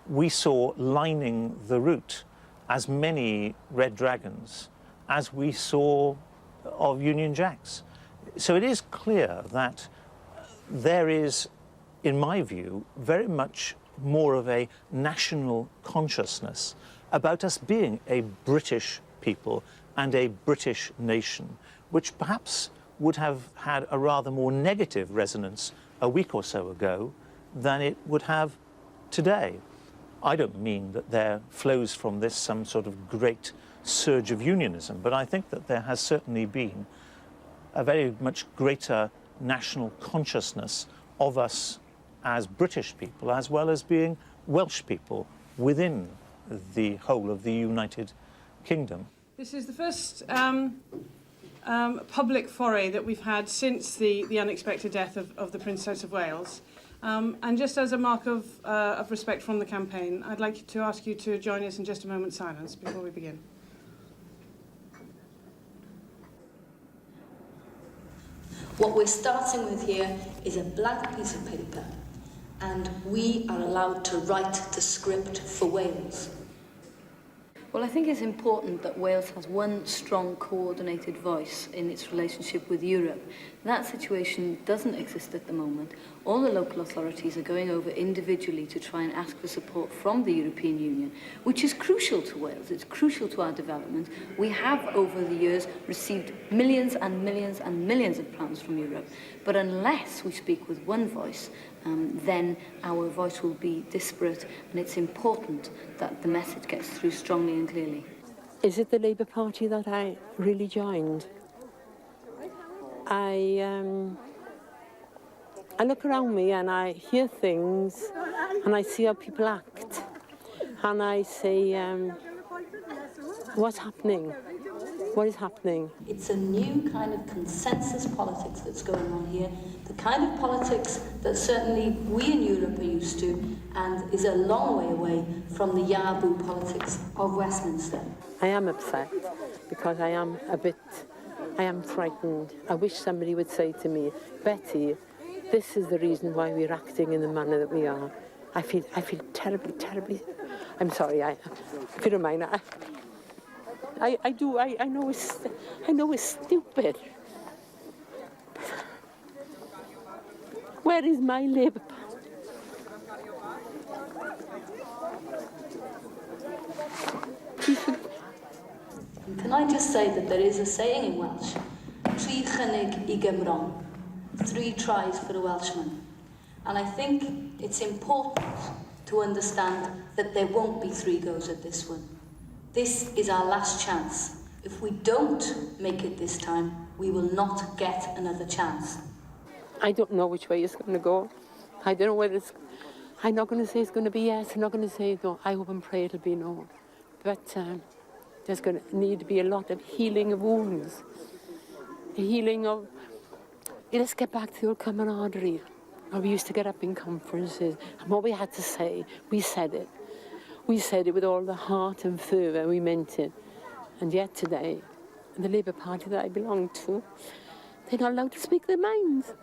We saw lining the route as many Red Dragons as we saw of Union Jacks. So it is clear that there is, in my view, very much more of a national consciousness about us being a British people and a British nation, which perhaps would have had a rather more negative resonance a week or so ago than it would have today. I don't mean that there flows from this some sort of great surge of unionism, but I think that there has certainly been a very much greater national consciousness of us as British people, as well as being Welsh people within the whole of the United Kingdom. This is the first public foray that we've had since the unexpected death of the Princess of Wales. And just as a mark of respect from the campaign, I'd like to ask you to join us in just a moment's silence before we begin. What we're starting with here is a blank piece of paper, and we are allowed to write the script for Wales. Well, I think it's important that Wales has one strong, coordinated voice in its relationship with Europe. That situation doesn't exist at the moment. All the local authorities are going over individually to try and ask for support from the European Union, which is crucial to Wales. It's crucial to our development. We have, over the years, received millions and millions and millions of pounds from Europe. But unless we speak with one voice, then our voice will be disparate, and it's important that the message gets through strongly and clearly. Is it the Labour Party that I really joined? I look around me and I hear things and I see how people act, and I say, what's happening? What is happening? It's a new kind of consensus politics that's going on here, the kind of politics that certainly we in Europe are used to, and is a long way away from the Yahoo politics of Westminster. I am upset because I am frightened. I wish somebody would say to me, Betty, this is the reason why we're acting in the manner that we are. I feel terribly, I'm sorry, if you don't mind, I know it's stupid. Where is my Labour Party? Can I just say that there is a saying in Welsh, tri chynnig I Gymron, 3 tries for a Welshman. And I think it's important to understand that there won't be 3 goes at this one. This is our last chance. If we don't make it this time, we will not get another chance. I don't know which way it's going to go. I don't know whether it's... I'm not going to say it's going to be yes, I'm not going to say no. I hope and pray it'll be no. But there's going to need to be a lot of healing of wounds. Healing of... Let's get back to the old camaraderie. We used to get up in conferences, and what we had to say, we said it. We said it with all the heart and fervour, we meant it. And yet today, the Labour Party that I belong to, they're not allowed to speak their minds.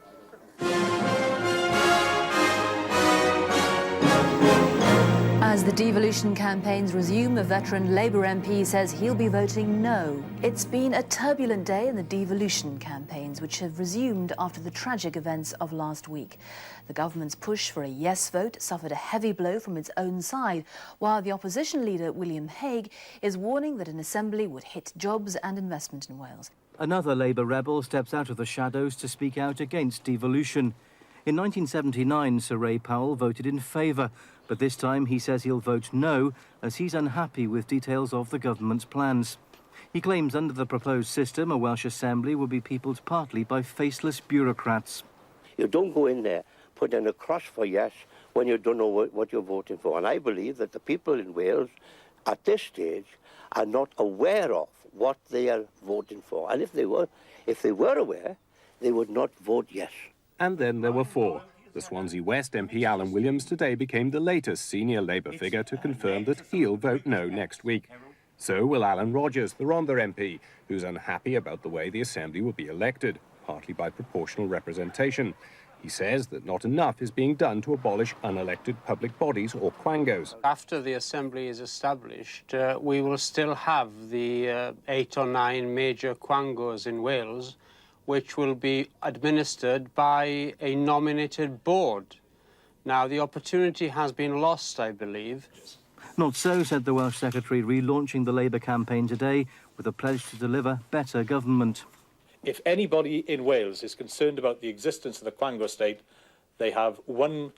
As the devolution campaigns resume, a veteran Labour MP says he'll be voting no. It's been a turbulent day in the devolution campaigns, which have resumed after the tragic events of last week. The government's push for a yes vote suffered a heavy blow from its own side, while the opposition leader, William Hague, is warning that an assembly would hit jobs and investment in Wales. Another Labour rebel steps out of the shadows to speak out against devolution. In 1979, Sir Ray Powell voted in favour, but this time he says he'll vote no, as he's unhappy with details of the government's plans. He claims under the proposed system, a Welsh Assembly will be peopled partly by faceless bureaucrats. You don't go in there, put in a cross for yes, when you don't know what you're voting for. And I believe that the people in Wales, at this stage, are not aware of what they are voting for. And if they were aware, they would not vote yes. And then there were 4. The Swansea West MP Alan Williams today became the latest senior Labour figure to confirm that he'll vote no next week. So will Alan Rogers, the Rhondda MP, who's unhappy about the way the Assembly will be elected, partly by proportional representation. He says that not enough is being done to abolish unelected public bodies or quangos. After the Assembly is established, we will still have the 8 or 9 major quangos in Wales, which will be administered by a nominated board. Now, the opportunity has been lost, I believe. Not so, said the Welsh Secretary, relaunching the Labour campaign today with a pledge to deliver better government. If anybody in Wales is concerned about the existence of the quango state, they have one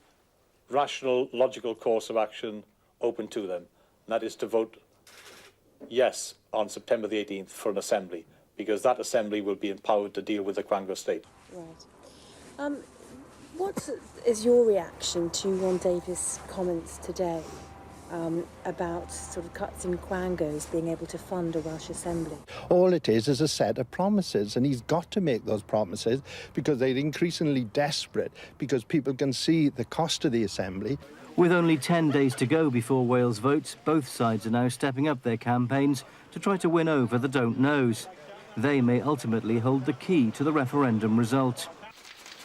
rational, logical course of action: open to them, and that is to vote yes on September the 18th for an assembly, because that assembly will be empowered to deal with the Quango state. Right. What is your reaction to Ron Davies' comments today about sort of cuts in Quangos being able to fund a Welsh Assembly? All it is a set of promises, and he's got to make those promises because they're increasingly desperate, because people can see the cost of the Assembly. With only 10 days to go before Wales votes, both sides are now stepping up their campaigns to try to win over the don't knows. They may ultimately hold the key to the referendum result.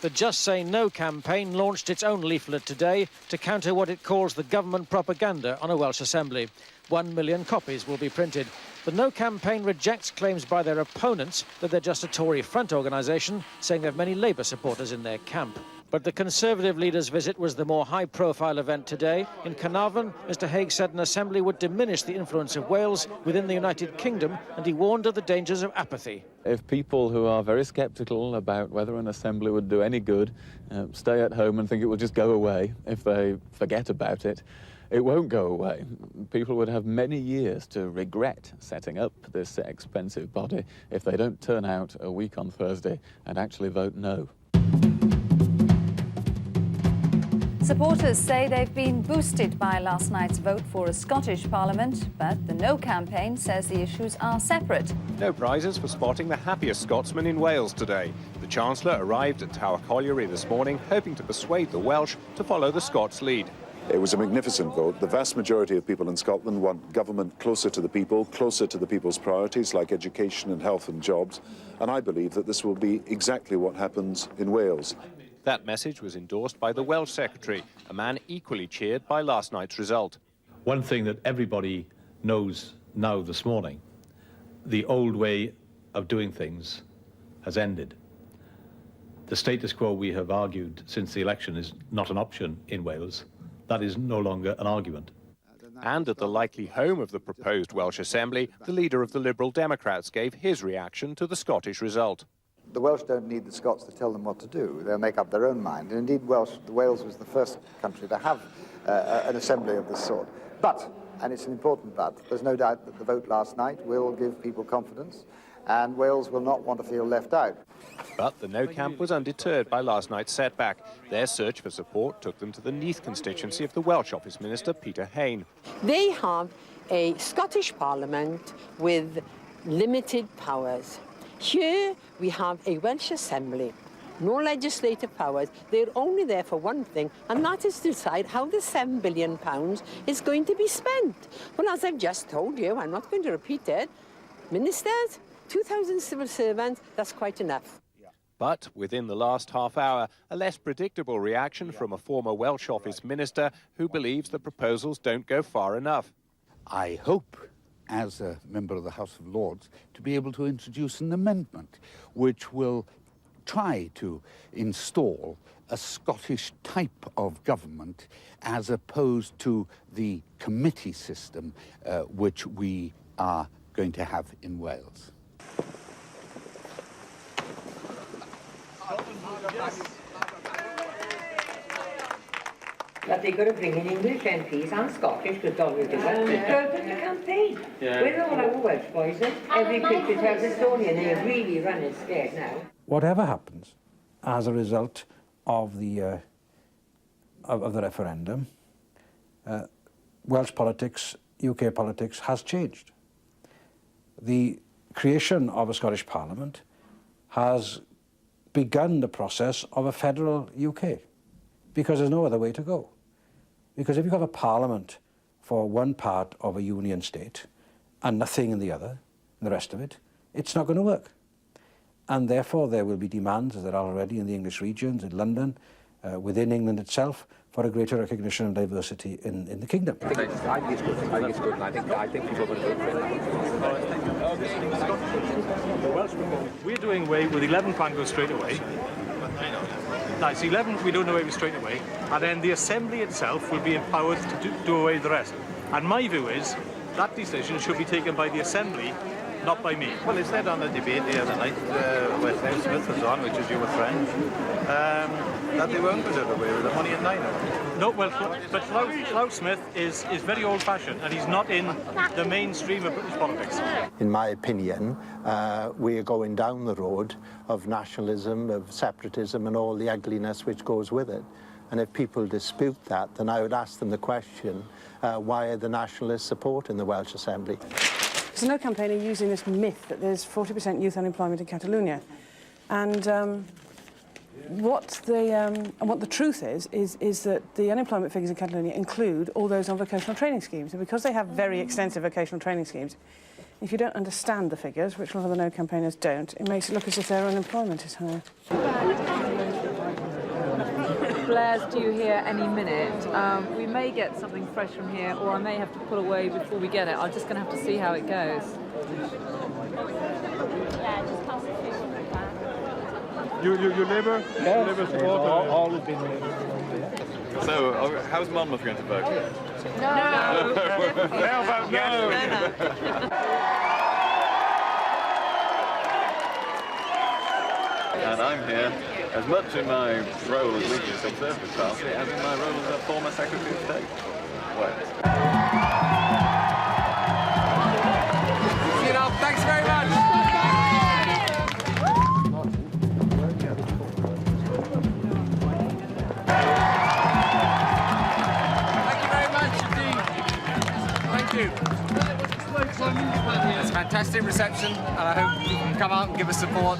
The Just Say No campaign launched its own leaflet today to counter what it calls the government propaganda on a Welsh Assembly. 1 million copies will be printed. The No campaign rejects claims by their opponents that they're just a Tory front organisation, saying they have many Labour supporters in their camp. But the Conservative leader's visit was the more high-profile event today. In Carnarvon, Mr Hague said an assembly would diminish the influence of Wales within the United Kingdom, and he warned of the dangers of apathy. If people who are very sceptical about whether an assembly would do any good stay at home and think it will just go away if they forget about it, it won't go away. People would have many years to regret setting up this expensive body if they don't turn out a week on Thursday and actually vote no. Supporters say they've been boosted by last night's vote for a Scottish Parliament, but the No campaign says the issues are separate. No prizes for spotting the happiest Scotsman in Wales today. The Chancellor arrived at Tower Colliery this morning, hoping to persuade the Welsh to follow the Scots' lead. It was a magnificent vote. The vast majority of people in Scotland want government closer to the people, closer to the people's priorities like education and health and jobs. And I believe that this will be exactly what happens in Wales. That message was endorsed by the Welsh Secretary, a man equally cheered by last night's result. One thing that everybody knows now this morning, the old way of doing things has ended. The status quo we have argued since the election is not an option in Wales. That is no longer an argument. And at the likely home of the proposed Welsh Assembly, the leader of the Liberal Democrats gave his reaction to the Scottish result. The Welsh don't need the Scots to tell them what to do. They'll make up their own mind. And indeed, Wales was the first country to have an assembly of this sort. But, and it's an important but, there's no doubt that the vote last night will give people confidence, and Wales will not want to feel left out. But the No camp was undeterred by last night's setback. Their search for support took them to the Neath constituency of the Welsh Office Minister, Peter Hain. They have a Scottish Parliament with limited powers. Here we have a Welsh Assembly, no legislative powers. They're only there for one thing, and that is to decide how the £7 billion is going to be spent. Well, as I've just told you, I'm not going to repeat it, ministers, 2,000 civil servants, that's quite enough. But within the last half hour, a less predictable reaction from a former Welsh Office Minister who believes the proposals don't go far enough. I hope, as a member of the House of Lords, to be able to introduce an amendment which will try to install a Scottish type of government as opposed to the committee system which we are going to have in Wales. That they're going to bring in English MPs and Scottish, because Don will do it. Go to the campaign. Yeah. We're all our Welsh boys, and every picture tells a story, and they're really running scared now. Whatever happens as a result of the referendum, Welsh politics, UK politics has changed. The creation of a Scottish Parliament has begun the process of a federal UK, because there's no other way to go. Because if you have a parliament for one part of a union state and nothing in the other, the rest of it, it's not going to work. And therefore there will be demands, as there are already in the English regions, in London, within England itself, for a greater recognition of diversity in the kingdom. I think it's good. And I think people are going to vote for it. We're doing away with 11 Quangos straight away. That's 11 we don't do away with straight away, and then the Assembly itself will be empowered to do away with the rest. And my view is that decision should be taken by the Assembly, not by me. Well, it's said on the debate the other night, when Smith was on, which is your friend, that they weren't going to give away with the money in Nino. No, well, but Klaus Smith is very old-fashioned, and he's not in the mainstream of British politics. In my opinion, we are going down the road of nationalism, of separatism, and all the ugliness which goes with it. And if people dispute that, then I would ask them the question, why are the nationalists supporting the Welsh Assembly? So No Campaign are using this myth that there's 40% youth unemployment in Catalonia. And what the truth is that the unemployment figures in Catalonia include all those on vocational training schemes. And because they have very extensive vocational training schemes, if you don't understand the figures, which a lot of the No Campaigners don't, it makes it look as if their unemployment is higher. Blair's due here any minute. We may get something fresh from here, or I may have to pull away before we get it. I'm just going to have to see how it goes. You Labour? Yeah, Labour supporter? all have been Labour. So, how's Monmouth going to vote? No. They'll vote no. And I'm here as much in my role as leader of the Conservative Party as in my role as a former Secretary of State. You know, thanks very much. Thank you very much indeed. Thank you. It's a fantastic reception, and I hope you can come out and give us support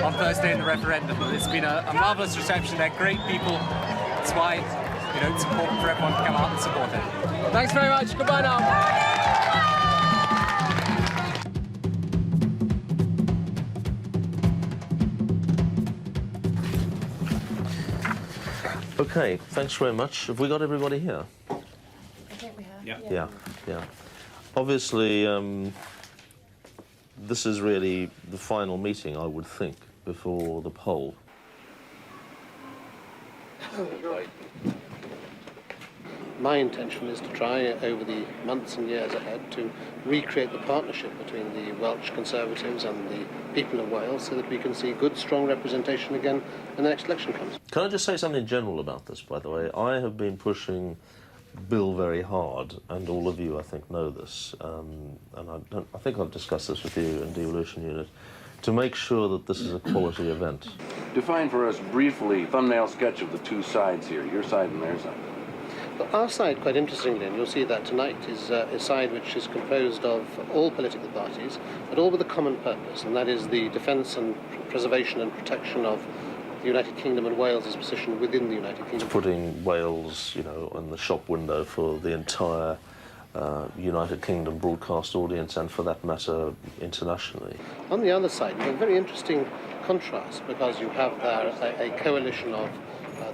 on Thursday in the referendum. It's been a marvellous reception. They're great people. That's why, it's important for everyone to come out and support it. Thanks very much. Goodbye now. Okay, thanks very much. Have we got everybody here? I think we have. Yeah. Obviously, this is really the final meeting, I would think, before the poll. My intention is to try, over the months and years ahead, to recreate the partnership between the Welsh Conservatives and the people of Wales so that we can see good, strong representation again when the next election comes. Can I just say something general about this, by the way? I have been pushing Bill very hard, and all of you, I think, know this, and I think I've discussed this with you in Devolution Unit, to make sure that this is a quality event. Define for us briefly, thumbnail sketch of the two sides here, your side and their side. Well, our side, quite interestingly, and you'll see that tonight, is a side which is composed of all political parties, but all with a common purpose, and that is the defence and preservation and protection of the United Kingdom and Wales's position within the United Kingdom. It's putting Wales, in the shop window for the entire United Kingdom broadcast audience, and for that matter, internationally. On the other side, you have a very interesting contrast, because you have there a coalition of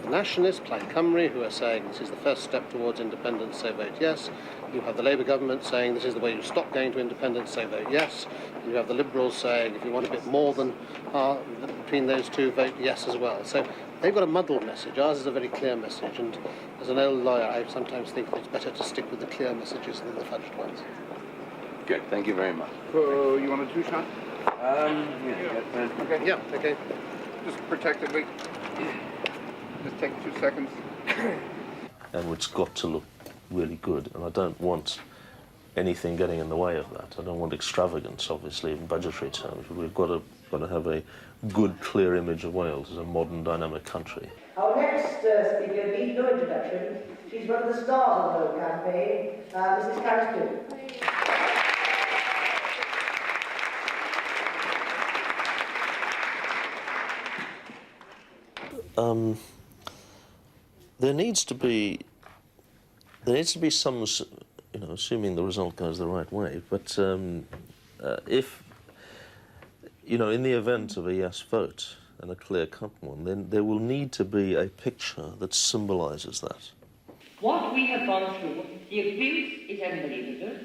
the nationalists, Plaid Cymru, who are saying this is the first step towards independence, so vote yes. You have the Labour government saying this is the way you stop going to independence, so vote yes. And you have the Liberals saying if you want a bit more than between those two, vote yes as well. So they've got a muddled message. Ours is a very clear message, and as an old lawyer, I sometimes think that it's better to stick with the clear messages than the fudged ones. Good, thank you very much. You want a two-shot? Okay. Yeah, okay. Just protectively. Just take 2 seconds. And it's got to look really good, and I don't want anything getting in the way of that. I don't want extravagance, obviously, in budgetary terms. We've got to have a good, clear image of Wales as a modern, dynamic country. Our next speaker needs no introduction. She's one of the stars of the campaign, Mrs. Carrington. There needs to be some, assuming the result goes the right way, but if, in the event of a yes vote and a clear-cut one, then there will need to be a picture that symbolises that. What we have gone through, the abuse is unbelievable.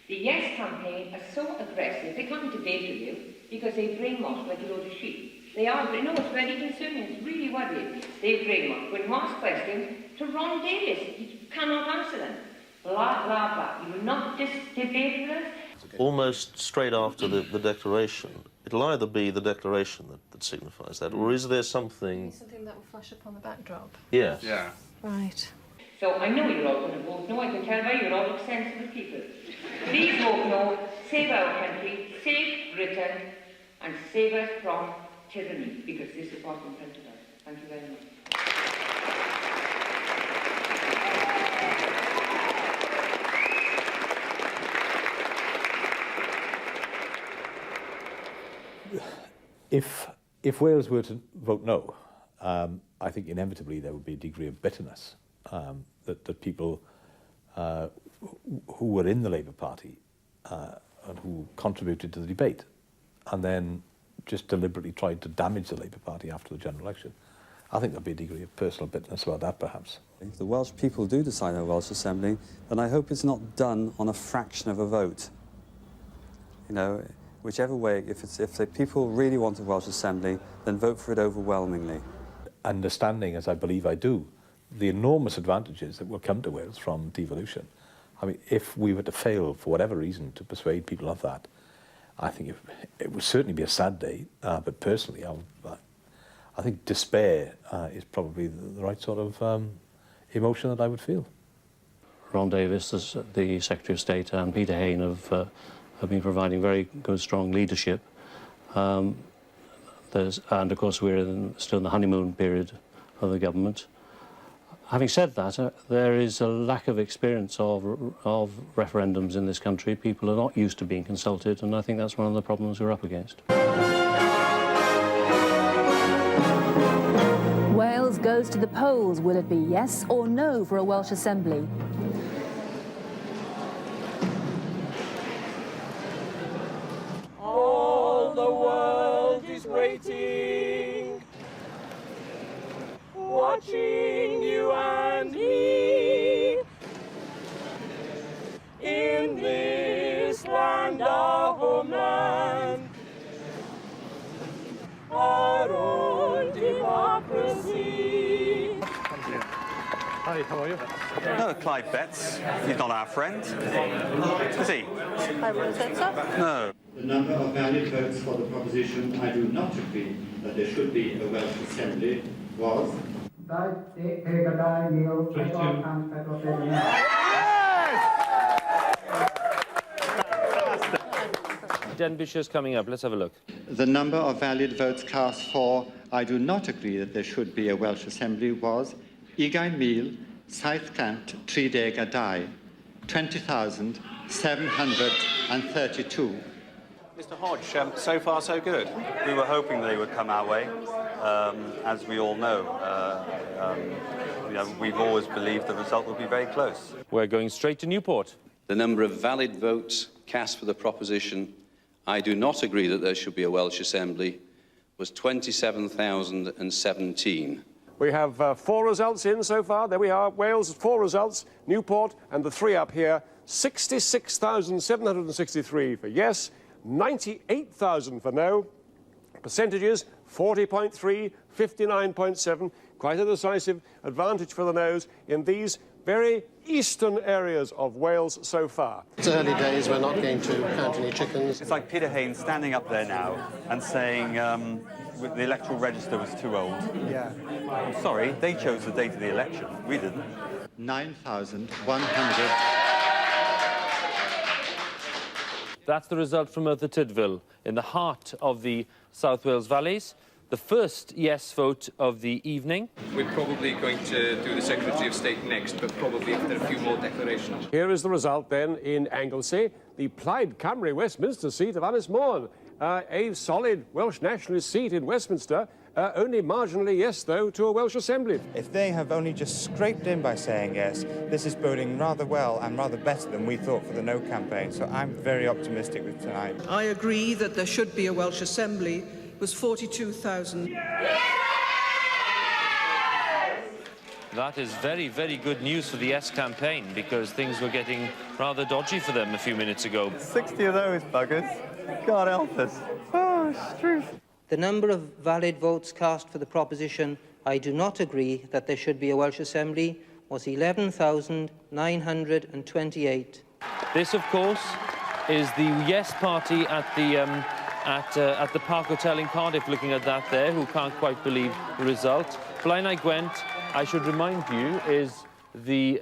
The yes campaign are so aggressive, they can't debate with you because they brainwash like a load of sheep. They are, it's very concerning, it's really worrying. They brainwash. When you ask questions to Ron Davis, he cannot answer them. Blah, blah, blah. You will not debate with us. Almost straight after the declaration, it'll either be the declaration that signifies that, or is there something... Something that will flash up on the backdrop? Yes. Yeah. Right. So I know you're all going to vote no. I can tell by you're all sensible people. Please vote no. Save our country, save Britain, and save us from tyranny, because this is what's in front of us. Thank you very much. If Wales were to vote no, I think inevitably there would be a degree of bitterness that people who were in the Labour Party and who contributed to the debate and then just deliberately tried to damage the Labour Party after the general election. I think there'll be a degree of personal bitterness about that, perhaps. If the Welsh people do decide on Welsh Assembly, then I hope it's not done on a fraction of a vote. You know, whichever way, if the people really want a Welsh Assembly, then vote for it overwhelmingly. Understanding, as I believe I do, the enormous advantages that will come to Wales from devolution. I mean, if we were to fail, for whatever reason, to persuade people of that, I think it would certainly be a sad day, but personally, I think despair is probably the right sort of emotion that I would feel. Ron Davis, as the Secretary of State, and Peter Hain have been providing very good, strong leadership. And of course, we're still in the honeymoon period of the government. Having said that, there is a lack of experience of referendums in this country. People are not used to being consulted, and I think that's one of the problems we're up against. Wales goes to the polls. Will it be yes or no for a Welsh Assembly? All the world is waiting, watching you and me. In this land, our homeland, our own democracy. Hi, how are you? No, Clive Betts. He's not our friend. Is he? No. The number of valid votes for the proposition I do not agree that there should be a Welsh Assembly was 22. Denbighshire's coming up. Let's have a look. The number of valid votes cast for I do not agree that there should be a Welsh Assembly was 20,000 730 a day, 20,732. Mr. Hodge, so far so good. We were hoping they would come our way. As we all know, we've always believed the result would be very close. We're going straight to Newport. The number of valid votes cast for the proposition I do not agree that there should be a Welsh Assembly was 27,017. We have 4 results in so far. There we are. Wales, 4 results. Newport and the 3 up here. 66,763 for yes, 98,000 for no. Percentages, 40.3, 59.7. Quite a decisive advantage for the noes in these very eastern areas of Wales so far. It's early days. We're not going to count any chickens. It's like Peter Hain standing up there now and saying the electoral register was too old. Yeah. I'm sorry, they chose the date of the election. We didn't. 9,100. That's the result from Merthyr Tydfil, in the heart of the South Wales valleys. The first yes vote of the evening. We're probably going to do the Secretary of State next, but probably after a few more declarations. Here is the result then in Anglesey, the Plaid Cymru Westminster seat of Ynys Môn. A solid Welsh nationalist seat in Westminster, only marginally yes, though, to a Welsh Assembly. If they have only just scraped in by saying yes, this is boding rather well and rather better than we thought for the no campaign, so I'm very optimistic with tonight. I agree that there should be a Welsh Assembly. It was 42,000. That is very, very good news for the yes campaign, because things were getting rather dodgy for them a few minutes ago. 60 of those buggers. God help us. Oh, it's truth. The number of valid votes cast for the proposition I do not agree that there should be a Welsh Assembly was 11,928. This, of course, is the Yes Party at the Park Hotel in Cardiff, looking at that there, who can't quite believe the result. Blaenau Gwent, I should remind you, is the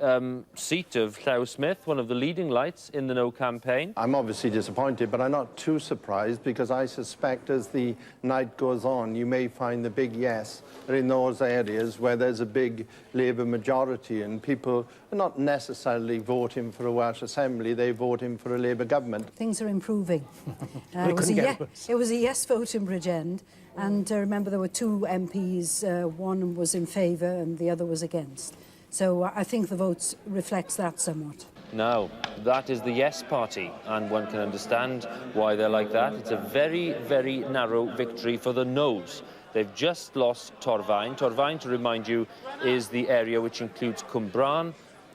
seat of Llaw Smith, one of the leading lights in the No campaign. I'm obviously disappointed, but I'm not too surprised because I suspect as the night goes on, you may find the big yes in those areas where there's a big Labour majority and people are not necessarily voting for a Welsh Assembly, they voting for a Labour government. Things are improving. It was a yes vote in Bridgend, and remember there were two MPs, one was in favour and the other was against. So I think the votes reflects that somewhat. No, that is the Yes Party, and one can understand why they're like that. It's a very, very narrow victory for the No's. They've just lost Torfaen. Torfaen, to remind you, is the area which includes Cwmbran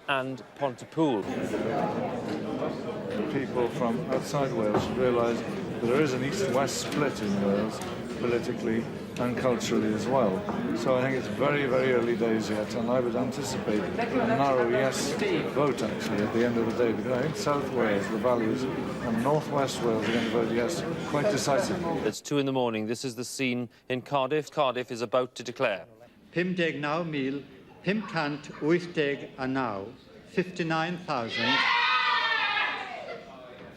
and Pontypool. People from outside Wales realise that there is an east-west split in Wales, politically and culturally as well. So I think it's very, very early days yet, and I would anticipate a narrow yes vote, actually, at the end of the day, because I think South Wales, the Valleys, and North West Wales are going to vote yes quite decisively. It's 2 in the morning. This is the scene in Cardiff. Cardiff is about to declare. 59,000, 589,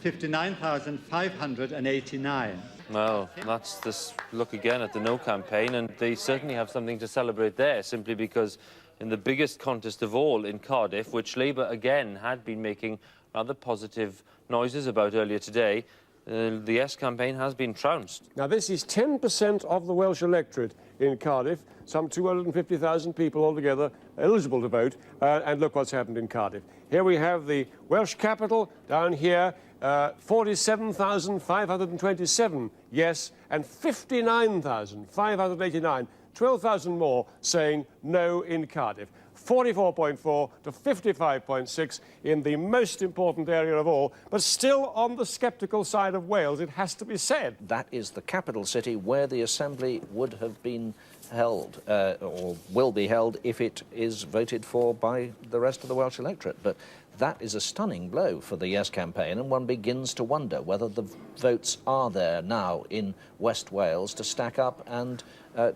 59,589. Well, that's this look again at the No campaign, and they certainly have something to celebrate there, simply because in the biggest contest of all in Cardiff, which Labour again had been making rather positive noises about earlier today, the Yes campaign has been trounced. Now, this is 10% of the Welsh electorate in Cardiff, some 250,000 people altogether eligible to vote, and look what's happened in Cardiff. Here we have the Welsh capital, down here, 47,527 yes, and 59,589, 12,000 more saying no in Cardiff. 44.4 to 55.6 in the most important area of all, but still on the sceptical side of Wales, it has to be said. That is the capital city where the Assembly would have been held, or will be held if it is voted for by the rest of the Welsh electorate. But that is a stunning blow for the Yes campaign, and one begins to wonder whether the votes are there now in West Wales to stack up and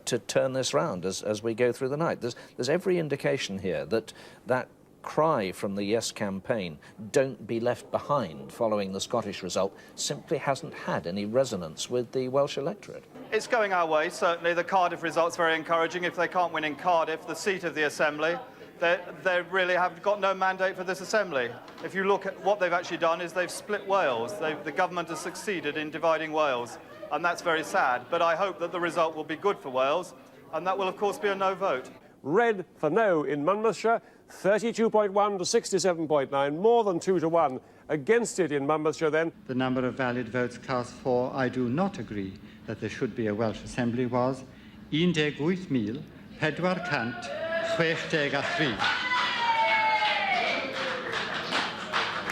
to turn this round as we go through the night. There's every indication here that that cry from the Yes campaign, don't be left behind following the Scottish result, simply hasn't had any resonance with the Welsh electorate. It's going our way, certainly. The Cardiff result's very encouraging. If they can't win in Cardiff, the seat of the Assembly, they really have got no mandate for this Assembly. If you look at what they've actually done is they've split Wales. The government has succeeded in dividing Wales, and that's very sad. But I hope that the result will be good for Wales, and that will, of course, be a no vote. Red for no in Monmouthshire, 32.1 to 67.9, more than 2 to 1 against it in Monmouthshire then. The number of valid votes cast for I do not agree that there should be a Welsh Assembly was 18,463.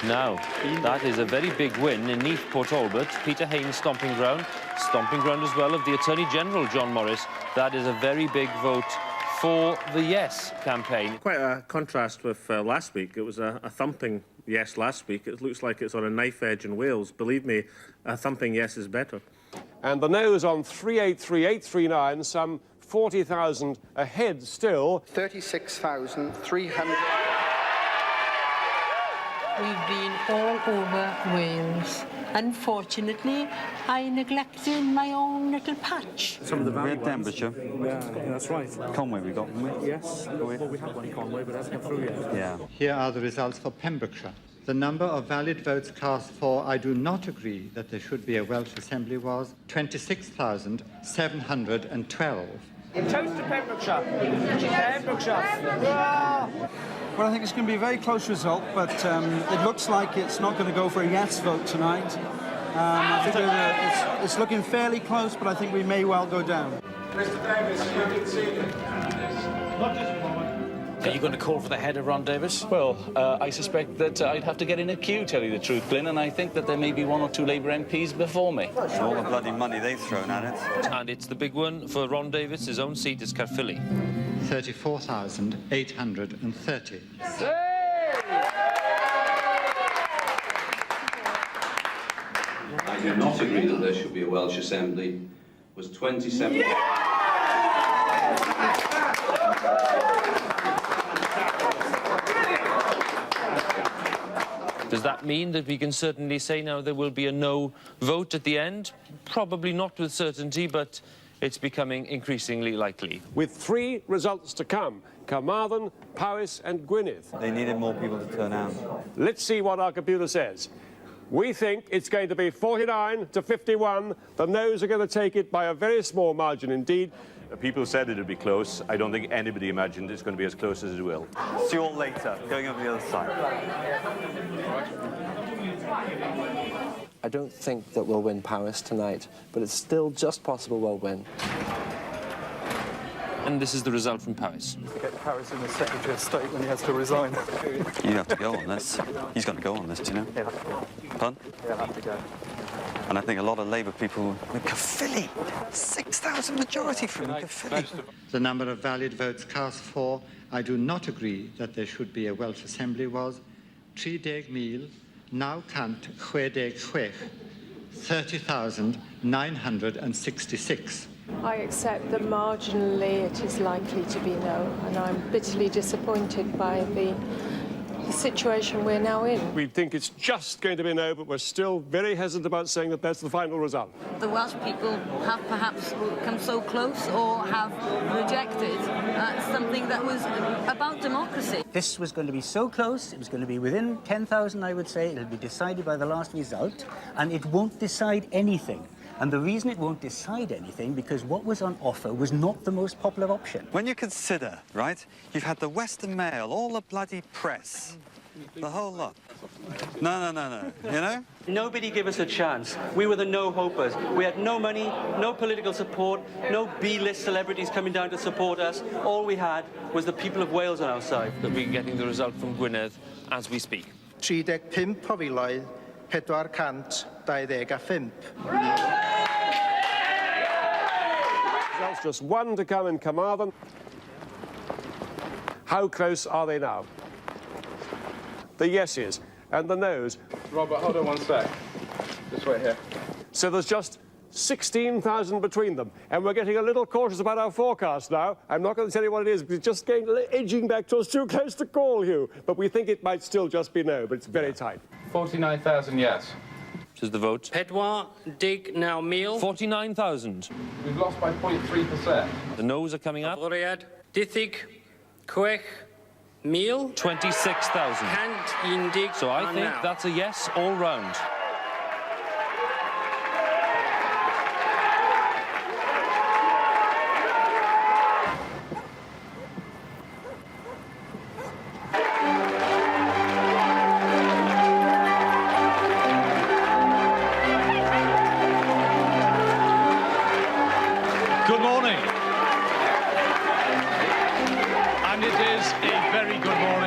Now, that is a very big win in Neath Port Talbot, Peter Haines' stomping ground as well of the Attorney General, John Morris. That is a very big vote for the Yes campaign. Quite a contrast with last week. It was a thumping Yes last week. It looks like it's on a knife edge in Wales. Believe me, a thumping Yes is better. And the No's on 383,839, some 40,000 ahead still. 36,300. We've been all over Wales. Unfortunately, I neglected my own little patch. Some of the Valley Denbighshire. Yeah, that's right. Conway we got, didn't we? Yes. Well, we had one in Conway, but it hasn't come through yet. Yeah. Here are the results for Pembrokeshire. The number of valid votes cast for I do not agree that there should be a Welsh Assembly was 26,712. Toast to Pembrokeshire. Pembrokeshire. Well, I think it's going to be a very close result, but it looks like it's not going to go for a yes vote tonight. I think it's looking fairly close, but I think we may well go down. Mr. Davis, you did see it. Are you going to call for the head of Ron Davis? Well, I suspect that I'd have to get in a queue, tell you the truth, Glyn, and I think that there may be 1 or 2 Labour MPs before me. All the bloody money they've thrown at it. And it's the big one for Ron Davis. His own seat is Caerphilly. 34,830. I do not agree that there should be a Welsh Assembly was 27. Does that mean that we can certainly say now there will be a no vote at the end? Probably not with certainty, but it's becoming increasingly likely. With 3 results to come, Carmarthen, Powys and Gwynedd. They needed more people to turn out. Let's see what our computer says. We think it's going to be 49 to 51. The noes are going to take it by a very small margin indeed. People said it would be close. I don't think anybody imagined it's going to be as close as it will. See you all later, going over the other side. I don't think that we'll win Powys tonight, but it's still just possible we'll win. And this is the result from Powys. Get Powys in the Secretary of State when he has to resign. You have to go on this. He's got to go on this, do you know? He'll have to go. Pardon? He'll have to go. And I think a lot of Labour people... Caerphilly! 6,000 majority from Caerphilly. The number of valid votes cast for I do not agree that there should be a Welsh Assembly was 30,966. 30,966. I accept that marginally it is likely to be no, and I'm bitterly disappointed by the situation we're now in. We think it's just going to be no, but we're still very hesitant about saying that that's the final result. The Welsh people have perhaps come so close or have rejected something that was about democracy. This was going to be so close, it was going to be within 10,000, I would say. It'll be decided by the last result, and it won't decide anything. And the reason it won't decide anything, because what was on offer was not the most popular option. When you consider, right, you've had the Western Mail, all the bloody press, the whole lot. No, you know? Nobody gave us a chance. We were the no-hopers. We had no money, no political support, no B-list celebrities coming down to support us. All we had was the people of Wales on our side. That we're getting the result from Gwynedd as we speak. 35 o filoedd, 425. Results just 1 to come in Carmarthen. How close are they now? The yeses and the noes. Robert, hold on one sec. Just wait here. So there's just 16,000 between them, and we're getting a little cautious about our forecast now. I'm not going to tell you what it is, because it's just edging back to us, too close to call, Hugh. But we think it might still just be no, but it's very tight. 49,000 yes. This is the vote. Pedwar, Dig, now Meal. 49,000. We've lost by 0.3%. The noes are coming up. Foriad, Dithig, Quech, Meal. 26,000. Cant, Indig. So I think that's a yes all round. Good morning. And it is a very good morning